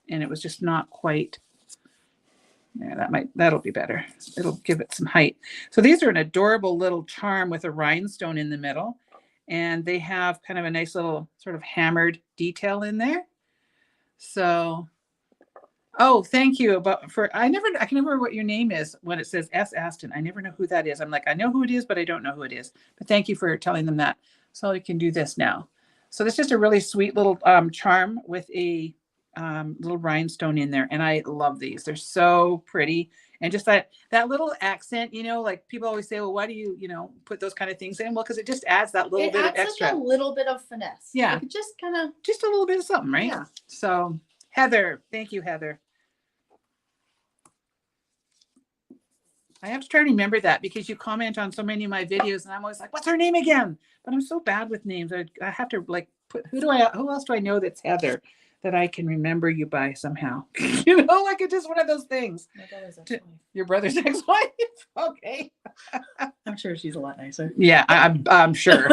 [SPEAKER 1] it was just not quite. Yeah, that'll be better. It'll give it some height. So these are an adorable little charm with a rhinestone in the middle, and they have kind of a nice little sort of hammered detail in there. So, oh, thank you. I can never remember what your name is when it says S. Aston. I never know who that is. I'm like, I know who it is, but I don't know who it is. But thank you for telling them that. So we can do this now. So this is just a really sweet little charm with a little rhinestone in there. And I love these. They're so pretty. And just that little accent, like people always say, well, why do you, put those kind of things in? Well, because it just adds that little bit of extra.
[SPEAKER 2] Like a little bit of finesse.
[SPEAKER 1] Yeah.
[SPEAKER 2] Like just kind of.
[SPEAKER 1] Just a little bit of something, right?
[SPEAKER 2] Yeah.
[SPEAKER 1] So Heather, thank you, Heather. I have to try to remember that because you comment on so many of my videos and I'm always like, what's her name again? But I'm so bad with names. I have to who else do I know that's Heather? that I can remember you by somehow. You know, like it's just one of those things.
[SPEAKER 2] My brother's ex-wife.
[SPEAKER 1] Your brother's ex-wife? Okay.
[SPEAKER 2] I'm sure she's a lot nicer.
[SPEAKER 1] Yeah, I'm sure.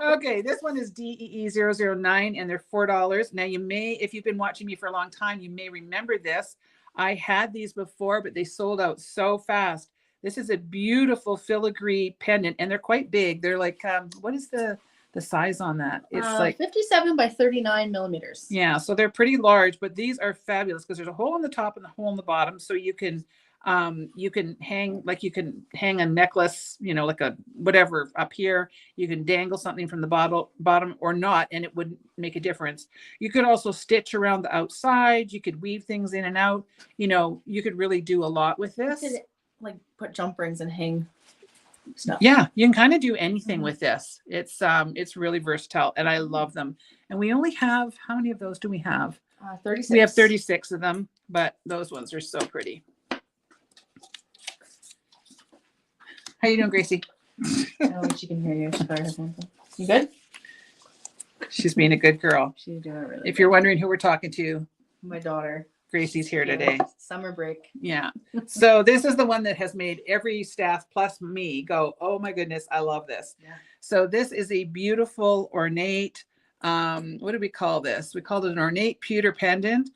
[SPEAKER 1] Okay, this one is DEE009 and they're $4. Now you may, if you've been watching me for a long time, you may remember this. I had these before, but they sold out so fast. This is a beautiful filigree pendant and they're quite big. They're like, what is the size on that? It's like
[SPEAKER 2] 57 by 39 millimeters.
[SPEAKER 1] Yeah, so they're pretty large, but these are fabulous because there's a hole on the top and a hole on the bottom. So you can hang, like you can hang a necklace, you know, like a whatever up here. You can dangle something from the bottom or not, and it wouldn't make a difference. You could also stitch around the outside. You could weave things in and out. You know, you could really do a lot with this.
[SPEAKER 2] You could, like, put jump rings and hang stuff.
[SPEAKER 1] Yeah, you can kind of do anything with this. It's really versatile and I love them. And we only have, how many of those do we have?
[SPEAKER 2] 36.
[SPEAKER 1] We have 36 of them, but those ones are so pretty. How you doing, Gracie?
[SPEAKER 2] Oh, she can hear you. She got her headphones on. You good?
[SPEAKER 1] She's being a good girl.
[SPEAKER 2] She's doing it really
[SPEAKER 1] If
[SPEAKER 2] good.
[SPEAKER 1] you're wondering who we're talking to,
[SPEAKER 2] My daughter.
[SPEAKER 1] Gracie's here today.
[SPEAKER 2] Summer break.
[SPEAKER 1] Yeah. So this is the one that has made every staff plus me go, oh my goodness, I love this.
[SPEAKER 2] Yeah.
[SPEAKER 1] So this is a beautiful ornate, what do we call this? We called it an ornate pewter pendant.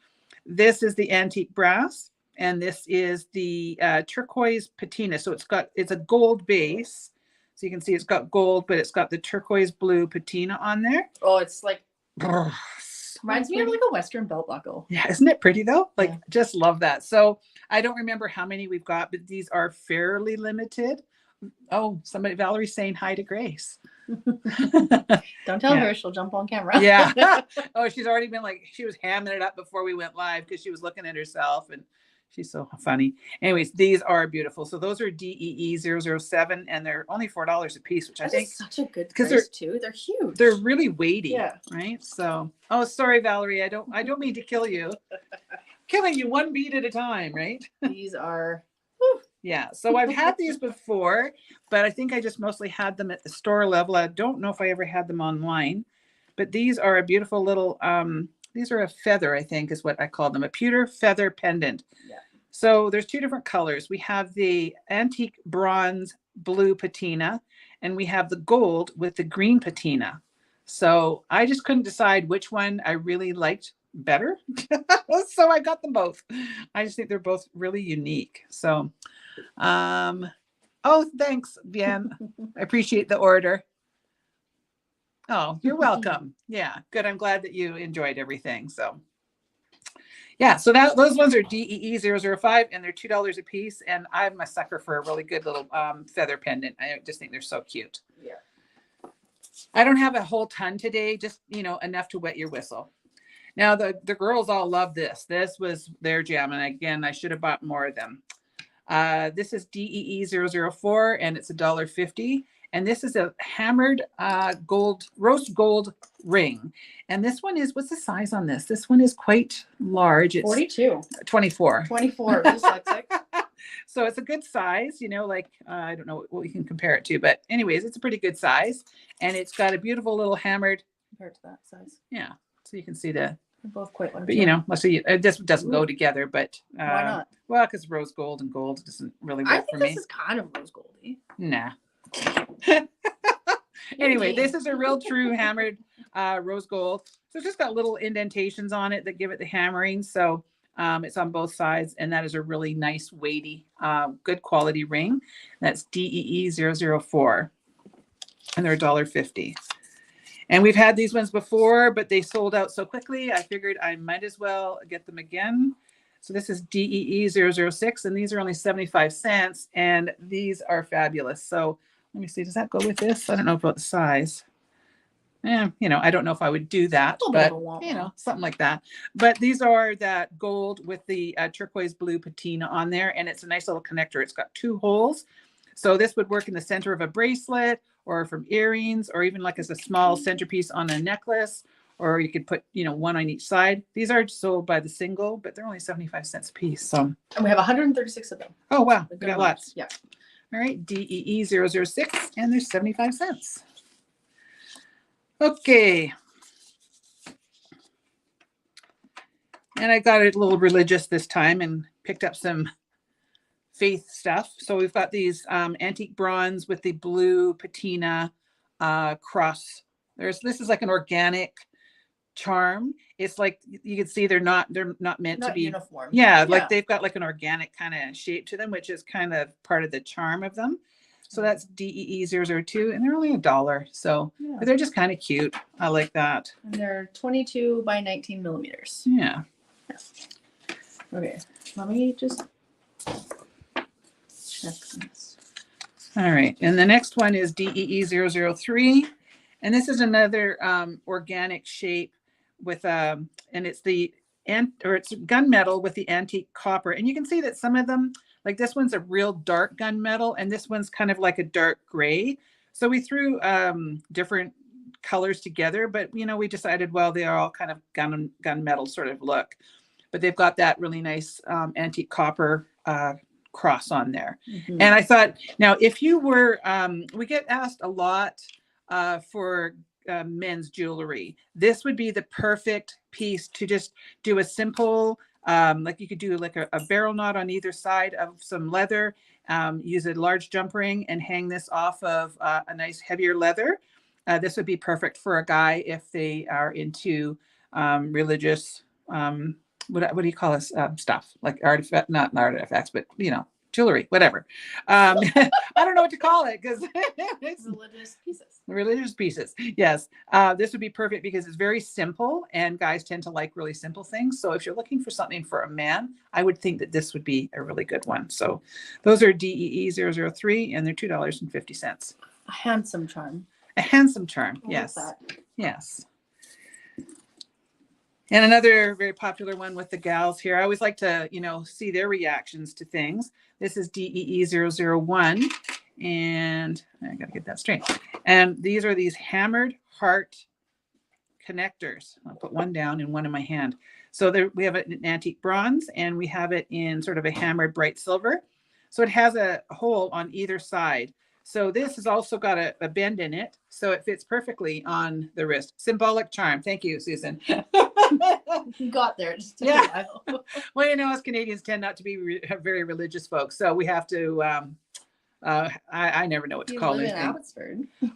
[SPEAKER 1] This is the antique brass and this is the turquoise patina. So it's a gold base. So you can see it's got gold, but it's got the turquoise blue patina on there.
[SPEAKER 2] Oh, it's like,
[SPEAKER 1] So
[SPEAKER 2] reminds me of
[SPEAKER 1] pretty.
[SPEAKER 2] like a Western belt buckle.
[SPEAKER 1] Yeah, isn't it pretty though? Like,
[SPEAKER 2] Yeah.
[SPEAKER 1] just love that. So I don't remember how many we've got, but these are fairly limited. Oh, Valerie's saying hi to Grace.
[SPEAKER 2] Don't tell
[SPEAKER 1] Yeah.
[SPEAKER 2] her, she'll jump on camera.
[SPEAKER 1] Yeah. Oh, she's already been like, she was hamming it up before we went live because she was looking at herself and she's so funny. Anyways, these are beautiful. So those are DEE007 and they're only $4 a piece, which I
[SPEAKER 2] That
[SPEAKER 1] think
[SPEAKER 2] is such a good
[SPEAKER 1] 'cause
[SPEAKER 2] price too. They're huge.
[SPEAKER 1] they're really weighty.
[SPEAKER 2] Yeah.
[SPEAKER 1] Right. So, oh, sorry, Valerie. I don't mean to kill you. Killing you one bead at a time, right?
[SPEAKER 2] These are.
[SPEAKER 1] Yeah. So I've had these before, but I think I just mostly had them at the store level. I don't know if I ever had them online, but these are a beautiful little, these are a feather, I think is what I call them, a pewter feather pendant.
[SPEAKER 2] Yeah.
[SPEAKER 1] So there's two different colors. We have the antique bronze blue patina and we have the gold with the green patina. So I just couldn't decide which one I really liked better. So I got them both. I just think they're both really unique. So, oh, thanks, Bien. I appreciate the order. Oh, you're welcome. Yeah, good. I'm glad that you enjoyed everything. So yeah, so those ones are DEE005 and they're $2 a piece. And I'm a sucker for a really good little feather pendant. I just think they're so cute.
[SPEAKER 2] Yeah.
[SPEAKER 1] I don't have a whole ton today, just, you know, enough to wet your whistle. Now the girls all love this. This was their jam. And again, I should have bought more of them. This is DEE004 and it's $1.50. And this is a hammered rose gold ring. And this one is, what's the size on this? This one is quite large. It's
[SPEAKER 2] 42.
[SPEAKER 1] 24.
[SPEAKER 2] 24. Dyslexic.
[SPEAKER 1] So it's a good size, you know, like, I don't know what we can compare it to, but anyways, it's a pretty good size. And it's got a beautiful little hammered,
[SPEAKER 2] Compared to that size.
[SPEAKER 1] yeah. So you can see the,
[SPEAKER 2] They're both quite large.
[SPEAKER 1] but you know, let's see, it just doesn't go together, but
[SPEAKER 2] Why not?
[SPEAKER 1] well, because rose gold and gold doesn't really
[SPEAKER 2] I
[SPEAKER 1] work
[SPEAKER 2] think
[SPEAKER 1] for
[SPEAKER 2] this
[SPEAKER 1] me.
[SPEAKER 2] is kind of rose goldy.
[SPEAKER 1] Nah. Anyway, this is a real true hammered rose gold. So it's just got little indentations on it that give it the hammering. So it's on both sides. And that is a really nice, weighty, good quality ring. That's DEE004. And they're $1.50. And we've had these ones before, but they sold out so quickly. I figured I might as well get them again. So this is DEE006, and these are only 75 cents. And these are fabulous. So let me see, does that go with this? I don't know about the size. You know, I don't know if I would do that, but you know, something like that. But these are that gold with the turquoise blue patina on there. And it's a nice little connector. It's got 2 holes. So this would work in the center of a bracelet or from earrings, or even like as a small centerpiece on a necklace, or you could put, you know, one on each side. These are sold by the single, but they're only 75 cents a piece. So,
[SPEAKER 2] And we have 136 of them.
[SPEAKER 1] oh, wow.
[SPEAKER 2] The
[SPEAKER 1] We
[SPEAKER 2] good
[SPEAKER 1] got
[SPEAKER 2] ones.
[SPEAKER 1] lots.
[SPEAKER 2] Yeah.
[SPEAKER 1] All right. DEE006, and they're 75 cents. Okay. And I got a little religious this time and picked up some faith stuff. So we've got these antique bronze with the blue patina cross. This is like an organic charm. It's like you can see they're not meant to be
[SPEAKER 2] uniform.
[SPEAKER 1] Yeah, like they've got like an organic kind of shape to them, which is kind of part of the charm of them. So that's DEE002, and they're only $1. So but they're just kind of cute. I like that.
[SPEAKER 2] And they're 22 by 19 millimeters.
[SPEAKER 1] Yeah.
[SPEAKER 2] Okay, let me just check this.
[SPEAKER 1] All right, and the next one is DEE003, and this is another organic shape with and it's it's gunmetal with the antique copper, and you can see that some of them, like this one's a real dark gunmetal, and this one's kind of like a dark gray. So we threw different colors together, but we decided, well, they are all kind of gunmetal sort of look, but they've got that really nice antique copper cross on there. And I thought, now if you were, we get asked a lot for men's jewelry. This would be the perfect piece to just do a simple, like you could do like a barrel knot on either side of some leather, use a large jump ring and hang this off of a nice heavier leather. This would be perfect for a guy if they are into religious, what do you call this stuff, like artifact, not artifacts, but jewelry, whatever. I don't know what to call it because it's religious pieces. Yes. This would be perfect because it's very simple and guys tend to like really simple things. So if you're looking for something for a man, I would think that this would be a really good one. So those are DEE003 and they're $2.50.
[SPEAKER 2] A handsome charm.
[SPEAKER 1] A handsome charm. Yes. Yes. And another very popular one with the gals here. I always like to, see their reactions to things. This is DEE001. And I got to get that straight. And these are these hammered heart connectors. I'll put one down and one in my hand. So there, we have it in antique bronze and we have it in sort of a hammered bright silver. So it has a hole on either side. So this has also got a bend in it. So it fits perfectly on the wrist. Symbolic charm. Thank you, Susan.
[SPEAKER 2] You got there. Just took a while.
[SPEAKER 1] Well, us Canadians tend not to be very religious folks. So we have to, I never know what to call it.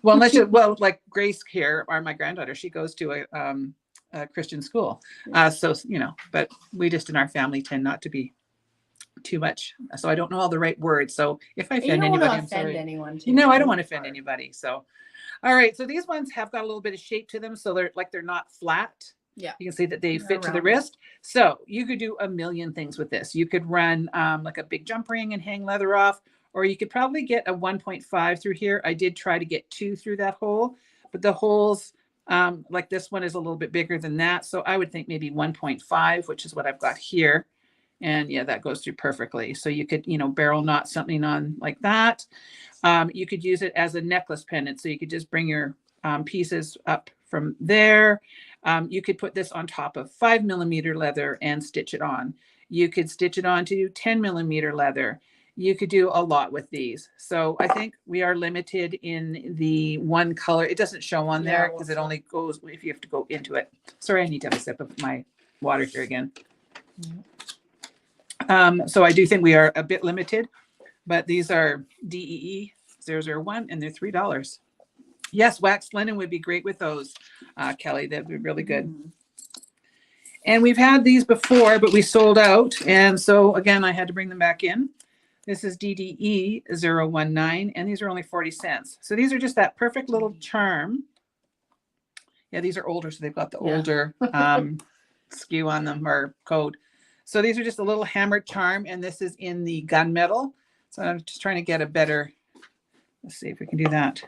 [SPEAKER 1] Well, unless like Grace here, or my granddaughter, she goes to a Christian school. So, but we just in our family tend not to be too much. So I don't know all the right words. So if I offend anybody, I'm sorry. I don't want to offend anybody. So, all right. So these ones have got a little bit of shape to them. So they're not flat.
[SPEAKER 2] Yeah.
[SPEAKER 1] You can see that they fit to the wrist. So you could do a million things with this. You could run like a big jump ring and hang leather off, or you could probably get a 1.5 through here. I did try to get 2 through that hole, but the holes like this one is a little bit bigger than that. So I would think maybe 1.5, which is what I've got here. And yeah, that goes through perfectly. So you could, barrel knot something on like that. You could use it as a necklace pendant. So you could just bring your pieces up from there. You could put this on top of 5mm leather and stitch it on. You could stitch it onto 10mm leather. You could do a lot with these. So I think we are limited in the one color. It doesn't show on there because it only goes if you have to go into it. Sorry, I need to have a sip of my water here again. So I do think we are a bit limited, but these are DEE001 and they're $3. Yes, waxed linen would be great with those, Kelly. That'd be really good. And we've had these before, but we sold out. And so again, I had to bring them back in. This is DDE019, and these are only 40 cents. So these are just that perfect little charm. Yeah, these are older, so they've got the older skew on them or code. So these are just a little hammered charm, and this is in the gunmetal. So I'm just trying to get a better, let's see if we can do that.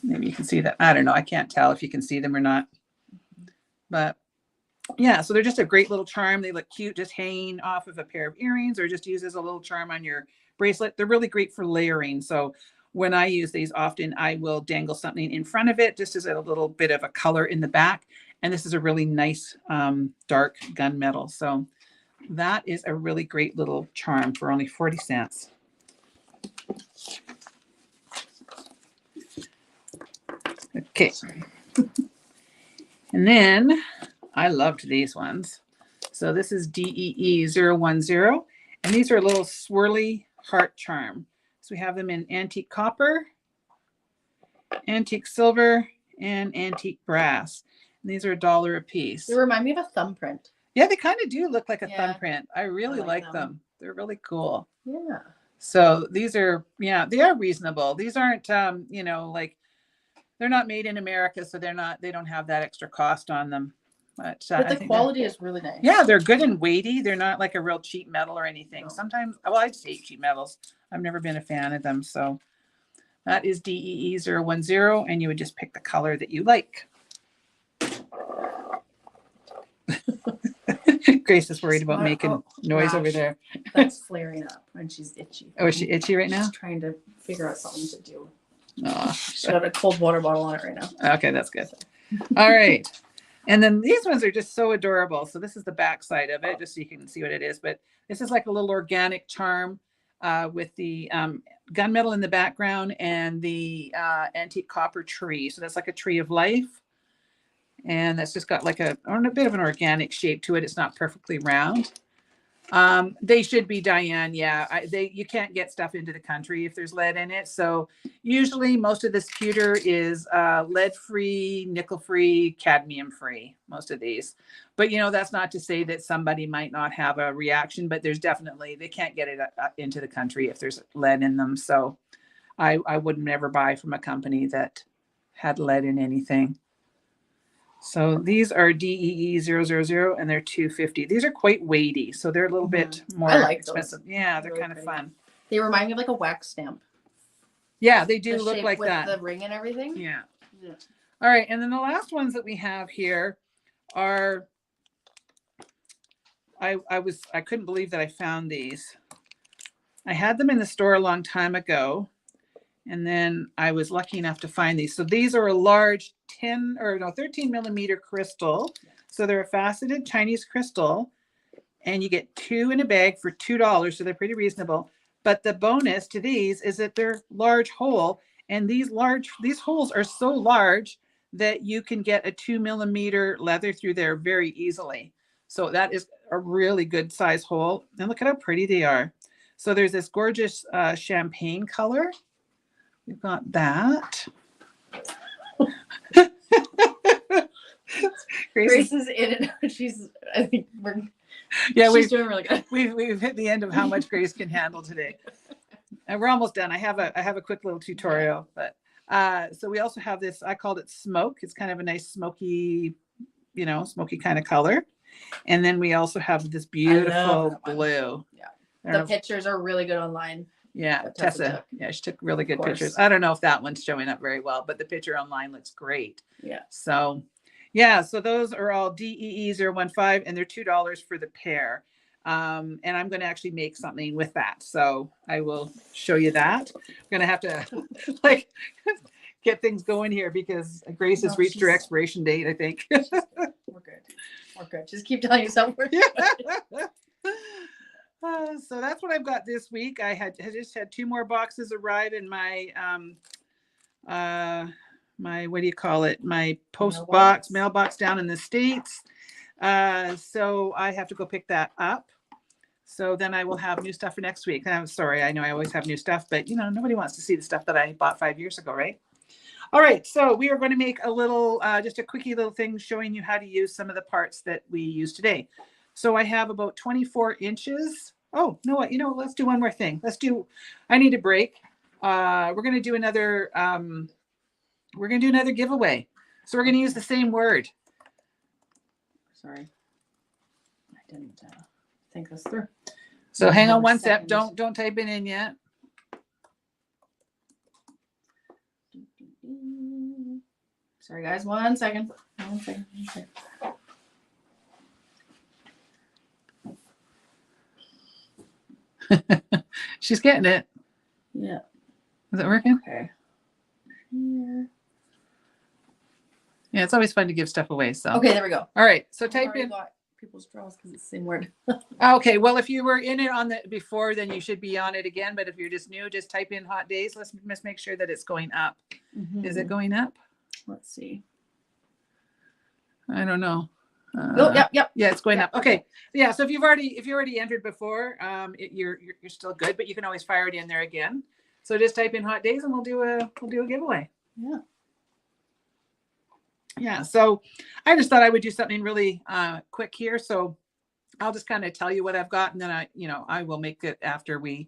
[SPEAKER 1] Maybe you can see that. I don't know. I can't tell if you can see them or not. But yeah, so they're just a great little charm. They look cute just hanging off of a pair of earrings or just use as a little charm on your bracelet. They're really great for layering. So when I use these often, I will dangle something in front of it just as a little bit of a color in the back. And this is a really nice dark gunmetal. So that is a really great little charm for only 40 cents. Okay. And then I loved these ones. So this is DEE010, and these are a little swirly heart charm. So we have them in antique copper, antique silver, and antique brass. And these are $1 a piece.
[SPEAKER 2] They remind me of a thumbprint.
[SPEAKER 1] Yeah, they kind of do look like a
[SPEAKER 2] Yeah.
[SPEAKER 1] thumbprint. I really like them. They're really cool.
[SPEAKER 2] Yeah.
[SPEAKER 1] So these are, yeah, they are reasonable. These aren't, you know, like they're not made in America, so they don't have that extra cost on them. But
[SPEAKER 2] the quality is really nice.
[SPEAKER 1] Yeah, they're good and weighty. They're not like a real cheap metal or anything.
[SPEAKER 2] No.
[SPEAKER 1] Sometimes, well, I just hate cheap metals. I've never been a fan of them. So that is DEE010, and you would just pick the color that you like. Grace is worried about making noise over there.
[SPEAKER 2] That's flaring up, and she's itchy.
[SPEAKER 1] Oh, is she itchy right now?
[SPEAKER 2] She's trying to figure out something to do.
[SPEAKER 1] Oh,
[SPEAKER 2] She's got a cold water bottle on it right now.
[SPEAKER 1] Okay, that's good. All right. And then these ones are just so adorable. So this is the back side of it, just so you can see what it is. But this is like a little organic charm with the gunmetal in the background and the antique copper tree. So that's like a tree of life. And that's just got like a bit of an organic shape to it. It's not perfectly round. They should be, Diane. Yeah, you can't get stuff into the country if there's lead in it. So usually most of this pewter is lead-free, nickel-free, cadmium-free, most of these. But, you know, that's not to say that somebody might not have a reaction, but there's definitely, they can't get it into the country if there's lead in them. So I would never buy from a company that had lead in anything. So these are DEE000, and they're $2.50. These are quite weighty, so they're a little bit more expensive. Those. Yeah, they're really kind of fun.
[SPEAKER 2] They remind me of like a wax stamp.
[SPEAKER 1] Yeah, they do look like that.
[SPEAKER 2] With the ring and everything.
[SPEAKER 1] Yeah. All right, and then the last ones that we have here are, I couldn't believe that I found these. I had them in the store a long time ago. And then I was lucky enough to find these. So these are a large 13 millimeter crystal. So they're a faceted Chinese crystal, and you get 2 in a bag for $2. So they're pretty reasonable. But the bonus to these is that they're large hole, and these holes are so large that you can get a 2 millimeter leather through there very easily. So that is a really good size hole. And look at how pretty they are. So there's this gorgeous champagne color. We've got that.
[SPEAKER 2] Grace is in it. I think she's doing really good.
[SPEAKER 1] We've hit the end of how much Grace can handle today. And we're almost done. I have a quick little tutorial, but so we also have this, I called it smoke. It's kind of a nice smoky, smoky kind of color. And then we also have this beautiful blue.
[SPEAKER 2] Yeah. The pictures are really good online.
[SPEAKER 1] Yeah, Tessa. Yeah, she took really good pictures. I don't know if that one's showing up very well, but the picture online looks great.
[SPEAKER 2] Yeah.
[SPEAKER 1] So, yeah, so those are all DEE015, and they're $2 for the pair. And I'm going to actually make something with that. So I will show you that. I'm going to have to get things going here because Grace has reached her expiration date, I think.
[SPEAKER 2] We're good. Just keep telling yourself we're good.
[SPEAKER 1] So that's what I've got this week. I just had 2 more boxes arrive in my my what do you call it? My mailbox down in the States. So I have to go pick that up. So then I will have new stuff for next week. I'm sorry, I know I always have new stuff, but nobody wants to see the stuff that I bought 5 years ago, right? All right, so we are going to make a little, just a quickie little thing showing you how to use some of the parts that we use today. So I have about 24 inches. Oh, no, let's do one more thing. I need a break. We're going to do another giveaway. So we're going to use the same word.
[SPEAKER 2] Sorry. I didn't think this through.
[SPEAKER 1] So hang on one sec. Don't type it in yet.
[SPEAKER 2] Sorry, guys. One second.
[SPEAKER 1] She's getting it.
[SPEAKER 2] Yeah.
[SPEAKER 1] Is it working?
[SPEAKER 2] Okay. Here.
[SPEAKER 1] Yeah, it's always fun to give stuff away. So
[SPEAKER 2] okay, there we go.
[SPEAKER 1] All right. So type in
[SPEAKER 2] people's draws because it's the same word.
[SPEAKER 1] Okay. Well, if you were in it on the before, then you should be on it again. But if you're just new, just type in hot days. Let's make sure that it's going up. Mm-hmm. Is it going up?
[SPEAKER 2] Let's see.
[SPEAKER 1] I don't know.
[SPEAKER 2] Oh, yep.
[SPEAKER 1] Yeah, it's going
[SPEAKER 2] Yep,
[SPEAKER 1] up. Okay. Yeah. So if you already entered before, you're still good, but you can always fire it in there again. So just type in hot days and we'll do a giveaway.
[SPEAKER 2] Yeah.
[SPEAKER 1] Yeah. So I just thought I would do something really quick here. So I'll just kind of tell you what I've got, and then I will make it after we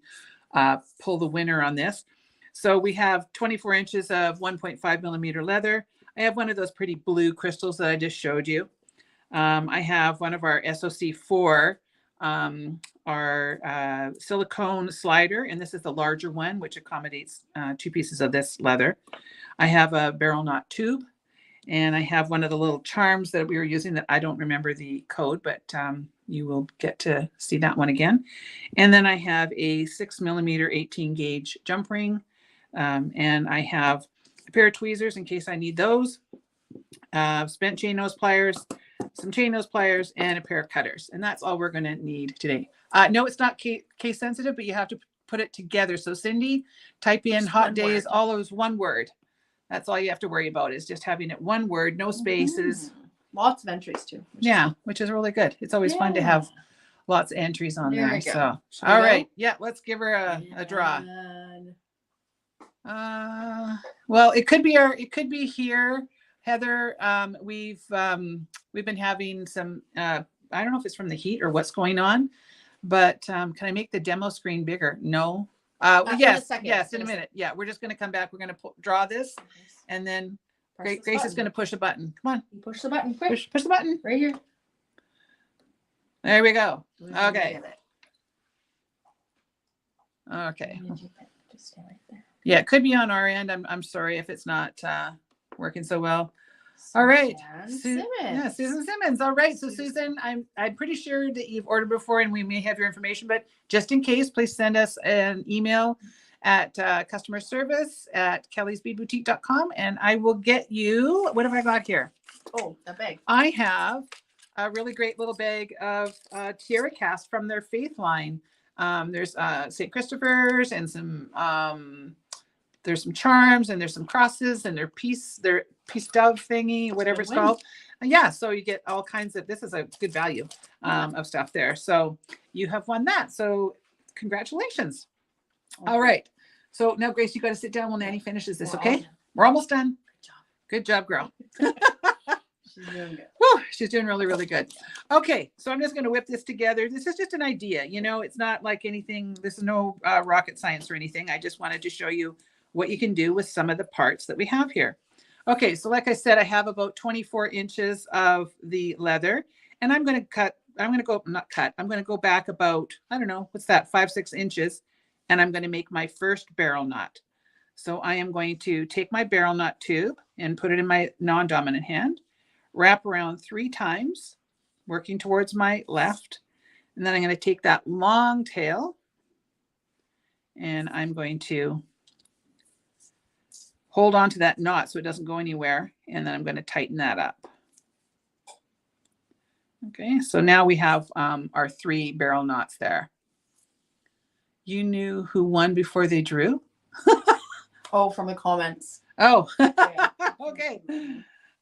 [SPEAKER 1] pull the winner on this. So we have 24 inches of 1.5 millimeter leather. I have one of those pretty blue crystals that I just showed you. I have one of our SOC4, our silicone slider, and this is the larger one, which accommodates 2 pieces of this leather. I have a barrel knot tube, and I have one of the little charms that we were using that I don't remember the code, but you will get to see that one again. And then I have a 6 millimeter 18 gauge jump ring, and I have a pair of tweezers in case I need those, spent chain nose pliers, some chain nose pliers, and a pair of cutters. And that's all we're going to need today. No, it's not case sensitive, but you have to put it together. So Cindy, type in hot days, all those one word. That's all you have to worry about, is just having it one word, no spaces.
[SPEAKER 2] Lots of entries too.
[SPEAKER 1] Which is really good. It's always fun to have lots of entries on there. So,
[SPEAKER 2] all
[SPEAKER 1] right. Yeah, let's give her a draw. Well, it could be here, Heather. We've been having some, I don't know if it's from the heat or what's going on, but can I make the demo screen bigger? No. Yes, in a minute. Yeah, we're just going to come back. We're going to draw this, and then Grace is going to push a button. Come on.
[SPEAKER 2] You push the button, quick.
[SPEAKER 1] Push the button.
[SPEAKER 2] Right here.
[SPEAKER 1] There we go. Okay. Okay.
[SPEAKER 2] Just stay right there.
[SPEAKER 1] Yeah, it could be on our end. I'm sorry if it's not working so well. All right.
[SPEAKER 2] Simmons.
[SPEAKER 1] Yeah, Susan Simmons. All right. So Susan, I'm pretty sure that you've ordered before and we may have your information, but just in case, please send us an email at customer service at kellysbeadboutique.com, and I will get you, what have I got here?
[SPEAKER 2] Oh, a bag.
[SPEAKER 1] I have a really great little bag of tiara cast from their Faith line. There's St. Christopher's and some there's some charms, and there's some crosses, and their peace dove thingy, whatever it's called. Yeah, so you get all kinds of, this is a good value of stuff there. So you have won that. So congratulations. Okay. All right. So now, Grace, you got to sit down while Nanny finishes this, okay? We're almost done. Good job, girl.
[SPEAKER 2] She's doing good.
[SPEAKER 1] Whew, she's doing really, really good. Okay, so I'm just going to whip this together. This is just an idea. You know, it's not like anything. This is no rocket science or anything. I just wanted to show you what you can do with some of the parts that we have here. Okay, so like I said, I have about 24 inches of the leather, and I'm going to go back about, I don't know, what's that, 5-6 inches, and I'm going to make my first barrel knot. So I am going to take my barrel knot tube and put it in my non-dominant hand, wrap around 3 times, working towards my left, and then I'm going to take that long tail, and I'm going to hold on to that knot so it doesn't go anywhere, and then I'm going to tighten that up. Okay, so now we have our 3 barrel knots there. You knew who won before they drew?
[SPEAKER 2] Oh, from the comments.
[SPEAKER 1] Oh, okay.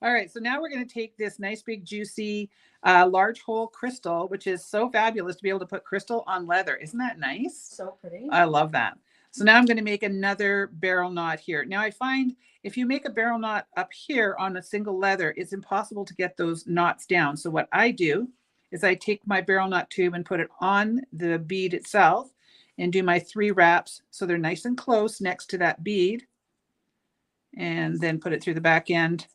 [SPEAKER 1] All right, so now we're going to take this nice big juicy large hole crystal, which is so fabulous to be able to put crystal on leather. Isn't that nice?
[SPEAKER 2] So pretty.
[SPEAKER 1] I love that. So now I'm going to make another barrel knot here. Now I find if you make a barrel knot up here on a single leather, it's impossible to get those knots down. So what I do is I take my barrel knot tube and put it on the bead itself and do my 3 wraps so they're nice and close next to that bead, and then put it through the back end,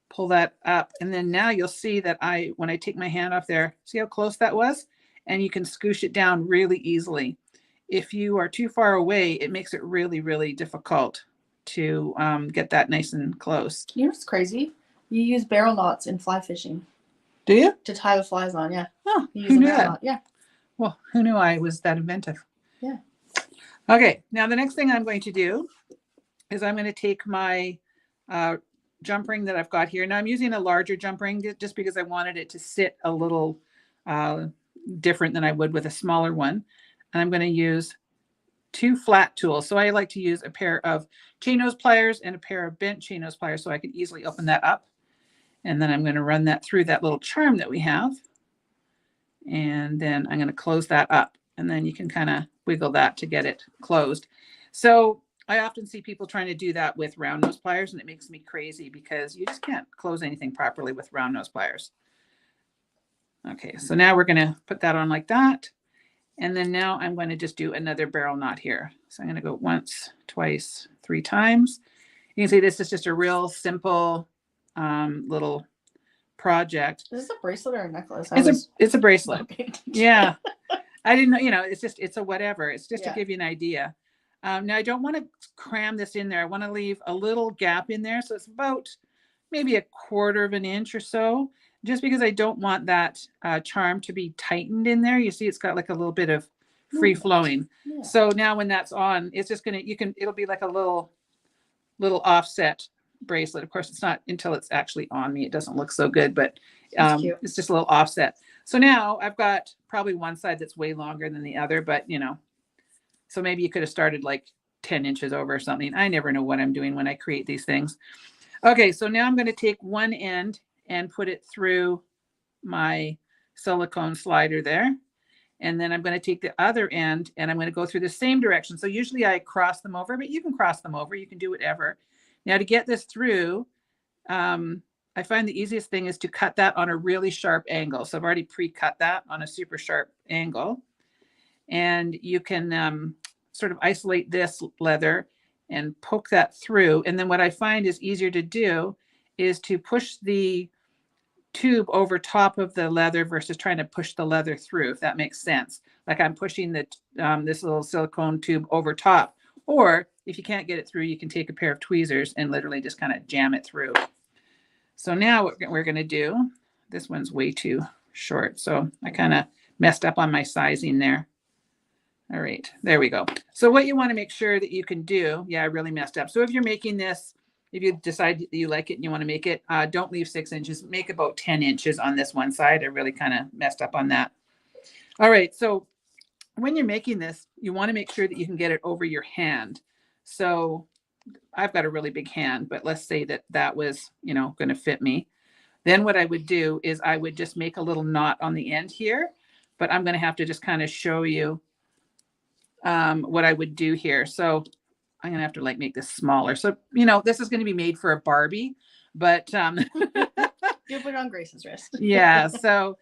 [SPEAKER 1] pull that up, and then now you'll see that when I take my hand off there, see how close that was? And you can scoosh it down really easily. If you are too far away, it makes it really, really difficult to get that nice and close.
[SPEAKER 2] You know what's crazy? You use barrel knots in fly fishing.
[SPEAKER 1] Do you?
[SPEAKER 2] To tie the flies on, yeah.
[SPEAKER 1] Oh,
[SPEAKER 2] who knew that? Yeah.
[SPEAKER 1] Well, who knew I was that inventive?
[SPEAKER 2] Yeah.
[SPEAKER 1] Okay, now the next thing I'm going to do is I'm going to take my jump ring that I've got here. Now I'm using a larger jump ring just because I wanted it to sit a little different than I would with a smaller one. And I'm going to use 2 flat tools. So I like to use a pair of chain nose pliers and a pair of bent chain nose pliers so I can easily open that up. And then I'm going to run that through that little charm that we have. And then I'm going to close that up. And then you can kind of wiggle that to get it closed. So I often see people trying to do that with round nose pliers, and it makes me crazy because you just can't close anything properly with round nose pliers. Okay, so now we're going to put that on like that. And then now I'm going to just do another barrel knot here. So I'm going to go once, twice, 3 times. You can see this is just a real simple little project.
[SPEAKER 2] Is this a bracelet or a necklace?
[SPEAKER 1] It's a bracelet.
[SPEAKER 2] Okay.
[SPEAKER 1] Yeah. I didn't know, it's a whatever. It's just to give you an idea. Now I don't want to cram this in there. I want to leave a little gap in there. So it's about maybe 1/4 of an inch or so, just because I don't want that charm to be tightened in there. You see, it's got like a little bit of free flowing. Yeah. So now when that's on, it's just going to, it'll be like a little offset bracelet. Of course, it's not until it's actually on me. It doesn't look so good, but it's just a little offset. So now I've got probably one side that's way longer than the other, but so maybe you could have started like 10 inches over or something. I never know what I'm doing when I create these things. Okay, so now I'm going to take one end and put it through my silicone slider there. And then I'm going to take the other end and I'm going to go through the same direction. So usually I cross them over, but you can cross them over. You can do whatever. Now to get this through, I find the easiest thing is to cut that on a really sharp angle. So I've already pre-cut that on a super sharp angle. And you can sort of isolate this leather and poke that through. And then what I find is easier to do is to push the tube over top of the leather versus trying to push the leather through, if that makes sense. Like I'm pushing the this little silicone tube over top. Or if you can't get it through, you can take a pair of tweezers and literally just kind of jam it through. So now what we're going to do, this one's way too short. So I kind of messed up on my sizing there. All right, there we go. So what you want to make sure that you can do, I really messed up. So if you're making this, if you decide that you like it and you want to make it, don't leave 6 inches, make about 10 inches on this one side. I really kind of messed up on that. All right, so when you're making this, you want to make sure that you can get it over your hand. So I've got a really big hand, but let's say that that was, going to fit me. Then what I would do is I would just make a little knot on the end here, but I'm going to have to just kind of show you what I would do here. So I'm going to have to make this smaller. So, this is going to be made for a Barbie, but
[SPEAKER 2] you put it on Grace's wrist.
[SPEAKER 1] Yeah. So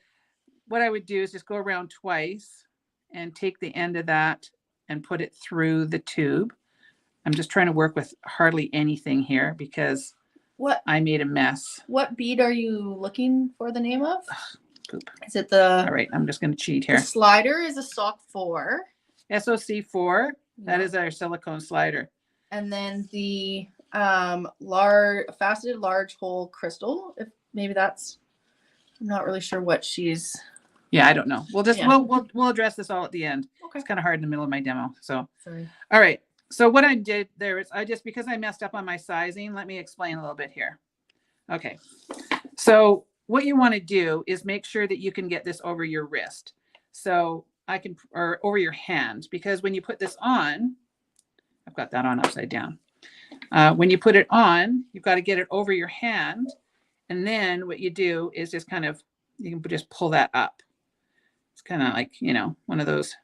[SPEAKER 1] what I would do is just go around twice and take the end of that and put it through the tube. I'm just trying to work with hardly anything here because I made a mess.
[SPEAKER 2] What bead are you looking for the name of?
[SPEAKER 1] Poop.
[SPEAKER 2] Is it the...
[SPEAKER 1] All right, I'm just going to cheat here.
[SPEAKER 2] The slider is a SOC 4.
[SPEAKER 1] SOC 4. That is our silicone slider.
[SPEAKER 2] And then the faceted large hole crystal. If maybe that's... I'm not really sure what she's...
[SPEAKER 1] Yeah, I don't know. We'll just we'll address this all at the end. Okay. It's kind of hard in the middle of my demo. So
[SPEAKER 2] sorry.
[SPEAKER 1] All right. So what I did there is because I messed up on my sizing, let me explain a little bit here. Okay. So what you want to do is make sure that you can get this over your wrist. So or over your hand, because when you put this on, I've got that on upside down. When you put it on, you've got to get it over your hand. And then what you do is just you can just pull that up. It's kind of like, one of those,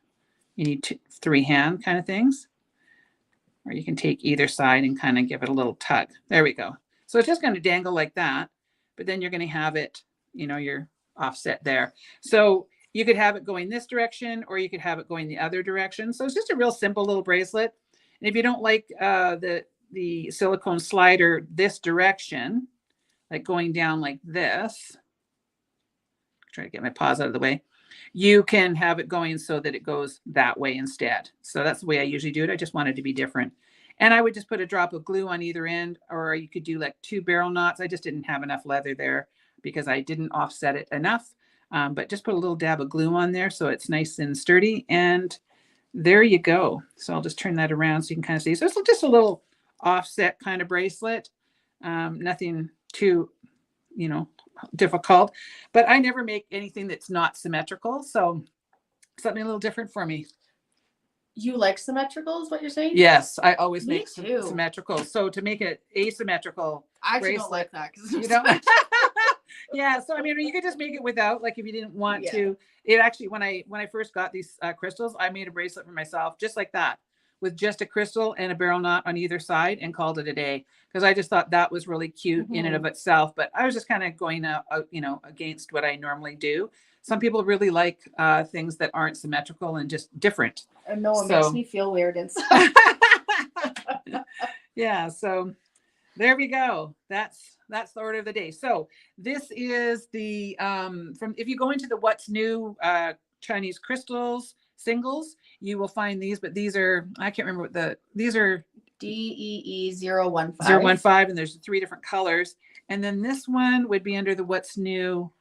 [SPEAKER 1] you need 3 hand kind of things. Or you can take either side and kind of give it a little tug. There we go. So it's just going to dangle like that, but then you're going to have it, you're offset there. So you could have it going this direction, or you could have it going the other direction. So it's just a real simple little bracelet. And if you don't like the silicone slider this direction, like going down like this, try to get my paws out of the way, you can have it going so that it goes that way instead. So that's the way I usually do it. I just wanted to be different. And I would just put a drop of glue on either end, or you could do like 2 barrel knots. I just didn't have enough leather there because I didn't offset it enough. But just put a little dab of glue on there so it's nice and sturdy. And there you go. So I'll just turn that around so you can kind of see. So it's just a little offset kind of bracelet. Nothing too, difficult, but I never make anything that's not symmetrical. So something a little different for me.
[SPEAKER 2] You like symmetrical is what you're saying?
[SPEAKER 1] Yes, I always make
[SPEAKER 2] too.
[SPEAKER 1] Symmetrical. So to make it asymmetrical,
[SPEAKER 2] I actually don't like that.
[SPEAKER 1] You don't. Yeah, so I mean, you could just make it without, like if you didn't want
[SPEAKER 2] Yeah.
[SPEAKER 1] to. It actually, when I first got these crystals, I made a bracelet for myself just like that, with just a crystal and a barrel knot on either side, and called it a day, because I just thought that was really cute in and of itself. But I was just kind of going against what I normally do. Some people really like things that aren't symmetrical and just different.
[SPEAKER 2] No, it makes me feel weird inside.
[SPEAKER 1] Yeah, so there we go. That's the order of the day. So this is the from, if you go into the what's new Chinese crystals singles, you will find these, but these are, I can't remember what these are. DEE015. And there's 3 different colors. And then this one would be under the what's new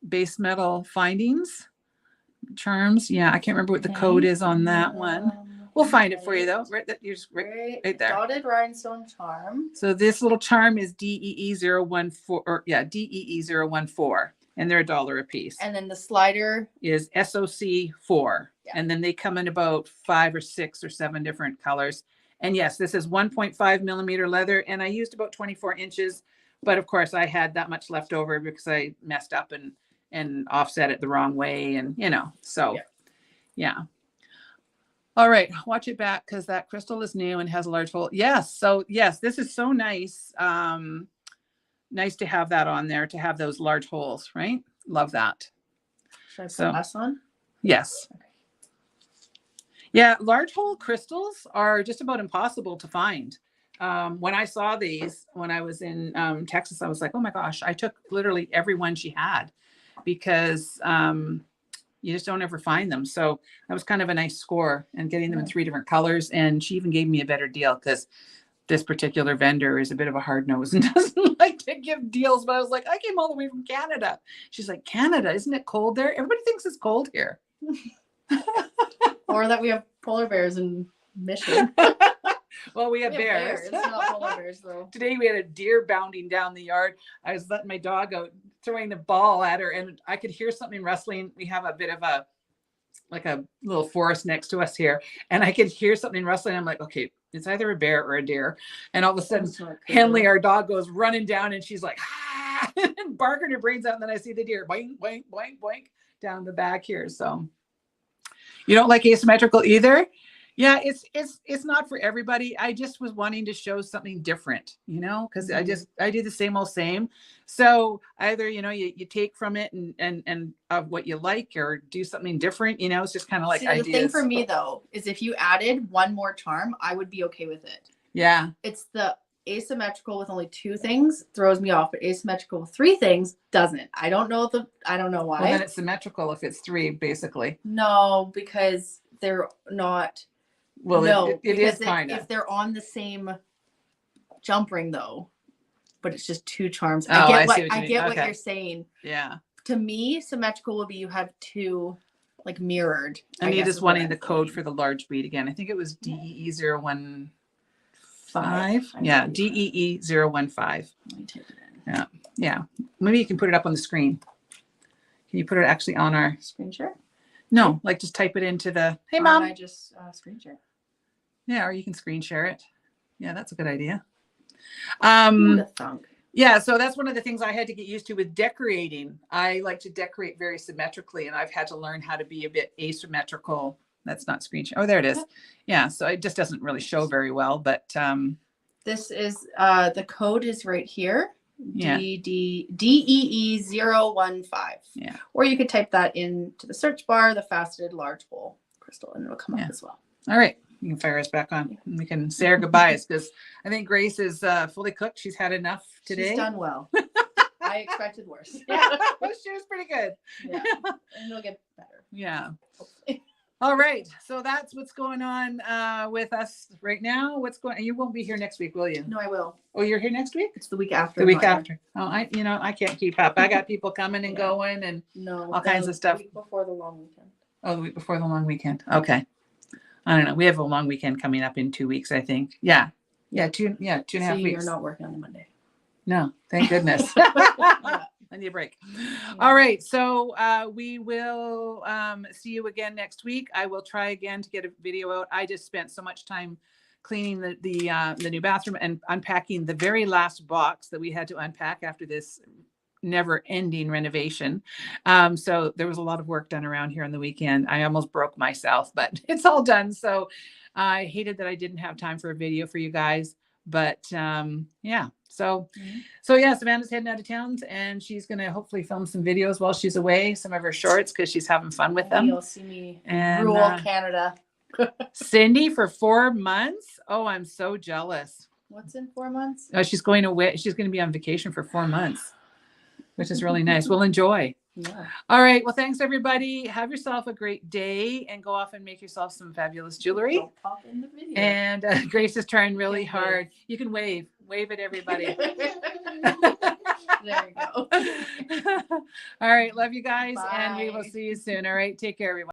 [SPEAKER 1] base metal findings charms. Yeah, I can't remember what the code is on that one. We'll find it for you though. Right, you're just right there.
[SPEAKER 2] Dotted rhinestone charm.
[SPEAKER 1] So this little charm is DEE014, or yeah, DEE014, and they're $1 a piece.
[SPEAKER 2] And then the slider
[SPEAKER 1] is SOC4, and then they come in about 5 or 6 or 7 different colors. And yes, this is 1.5 millimeter leather, and I used about 24 inches, but of course I had that much left over because I messed up and offset it the wrong way, and so yeah. All right, watch it back, because that crystal is new and has a large hole. Yes, so yes, this is so nice. Nice to have that on there, to have those large holes, right? Love that.
[SPEAKER 2] Should I put us on?
[SPEAKER 1] Yes. Okay. Yeah, large hole crystals are just about impossible to find. When I saw these, when I was in Texas, I was like, oh my gosh, I took literally every one she had, because you just don't ever find them. So that was kind of a nice score, and getting them in 3 different colors. And she even gave me a better deal, because this particular vendor is a bit of a hard nose and doesn't like to give deals. But I was like, I came all the way from Canada. She's like, Canada, isn't it cold there? Everybody thinks it's cold here.
[SPEAKER 2] Or that we have polar bears in Michigan.
[SPEAKER 1] Well, we have bears.
[SPEAKER 2] It's not polar bears though.
[SPEAKER 1] Today we had a deer bounding down the yard. I was letting my dog out, throwing the ball at her, and I could hear something rustling. We have a bit of a little forest next to us here, and I could hear something rustling. I'm like, okay, it's either a bear or a deer. And all of a sudden, Henley, our dog, goes running down, and she's like, ah, and barking her brains out. And then I see the deer boink, boink, boink, boink down the back here. So you don't like asymmetrical either? Yeah, it's not for everybody. I just was wanting to show something different, because I do the same old same. So either, you take from it and of what you like, or do something different, it's just kind of like ideas.
[SPEAKER 2] The thing for me though, is if you added one more charm, I would be okay with it.
[SPEAKER 1] Yeah.
[SPEAKER 2] It's the asymmetrical with only 2 things throws me off, but asymmetrical with 3 things doesn't. I don't know why.
[SPEAKER 1] Well, then it's symmetrical if it's 3, basically.
[SPEAKER 2] No, because they're not.
[SPEAKER 1] Well,
[SPEAKER 2] no,
[SPEAKER 1] it is kind of.
[SPEAKER 2] If they're on the same jump ring though, but it's just 2 charms.
[SPEAKER 1] Oh,
[SPEAKER 2] I get what you're saying.
[SPEAKER 1] Yeah.
[SPEAKER 2] To me, symmetrical would be you have 2 like mirrored.
[SPEAKER 1] And you just wanting the code for the large bead again. I think it was DEE015. Yeah, DEE015.
[SPEAKER 2] Let me type it in.
[SPEAKER 1] Yeah. Yeah. Maybe you can put it up on the screen. Can you put it actually on our
[SPEAKER 2] screen share?
[SPEAKER 1] No, like just type it into the, hey mom.
[SPEAKER 2] I just screen share.
[SPEAKER 1] Yeah, or you can screen share it. Yeah, that's a good idea. Yeah, so that's one of the things I had to get used to with decorating. I like to decorate very symmetrically, and I've had to learn how to be a bit asymmetrical. That's not screen share. Oh, there it is. Yeah, so it just doesn't really show very well, but
[SPEAKER 2] this is the code is right here.
[SPEAKER 1] Yeah.
[SPEAKER 2] DEE015.
[SPEAKER 1] Yeah.
[SPEAKER 2] Or you could type that into the search bar, the faceted large hole crystal, and it'll come up as well.
[SPEAKER 1] All right. You can fire us back on. We can say our goodbyes, because I think Grace is fully cooked. She's had enough today.
[SPEAKER 2] She's done well. I expected worse.
[SPEAKER 1] Yeah, she was pretty good.
[SPEAKER 2] Yeah. And it'll get better.
[SPEAKER 1] Yeah.
[SPEAKER 2] Hopefully.
[SPEAKER 1] All right. So that's what's going on with us right now. You won't be here next week, will you?
[SPEAKER 2] No, I will.
[SPEAKER 1] Oh, you're here next week?
[SPEAKER 2] It's the week after.
[SPEAKER 1] The week after. Oh, I can't keep up. I got people coming and going and all kinds of stuff.
[SPEAKER 2] The week before the long weekend.
[SPEAKER 1] Oh, the week before the long weekend. Okay. I don't know. We have a long weekend coming up in 2 weeks, I think. Yeah. Yeah. 2.5 weeks.
[SPEAKER 2] You're not working on the Monday.
[SPEAKER 1] No, thank goodness. I need a break. All right. So we will see you again next week. I will try again to get a video out. I just spent so much time cleaning the new bathroom and unpacking the very last box that we had to unpack after this never ending renovation. So there was a lot of work done around here on the weekend. I almost broke myself, but it's all done. So I hated that I didn't have time for a video for you guys, but yeah. So yeah, Savannah's heading out of town and she's going to hopefully film some videos while she's away, some of her shorts, because she's having fun with them.
[SPEAKER 2] You'll see me
[SPEAKER 1] And,
[SPEAKER 2] rule Canada.
[SPEAKER 1] Cindy for 4 months. Oh, I'm so jealous.
[SPEAKER 2] What's in 4 months?
[SPEAKER 1] Oh, she's going away. She's going to be on vacation for 4 months, which is really nice. We'll enjoy.
[SPEAKER 2] Yeah.
[SPEAKER 1] All right. Well, thanks everybody. Have yourself a great day and go off and make yourself some fabulous jewelry.
[SPEAKER 2] Don't pop in the video.
[SPEAKER 1] And Grace is trying really hard. You can wave at everybody.
[SPEAKER 2] There you go.
[SPEAKER 1] All right. Love you guys.
[SPEAKER 2] Bye.
[SPEAKER 1] And we will see you soon. All right. Take care, everyone.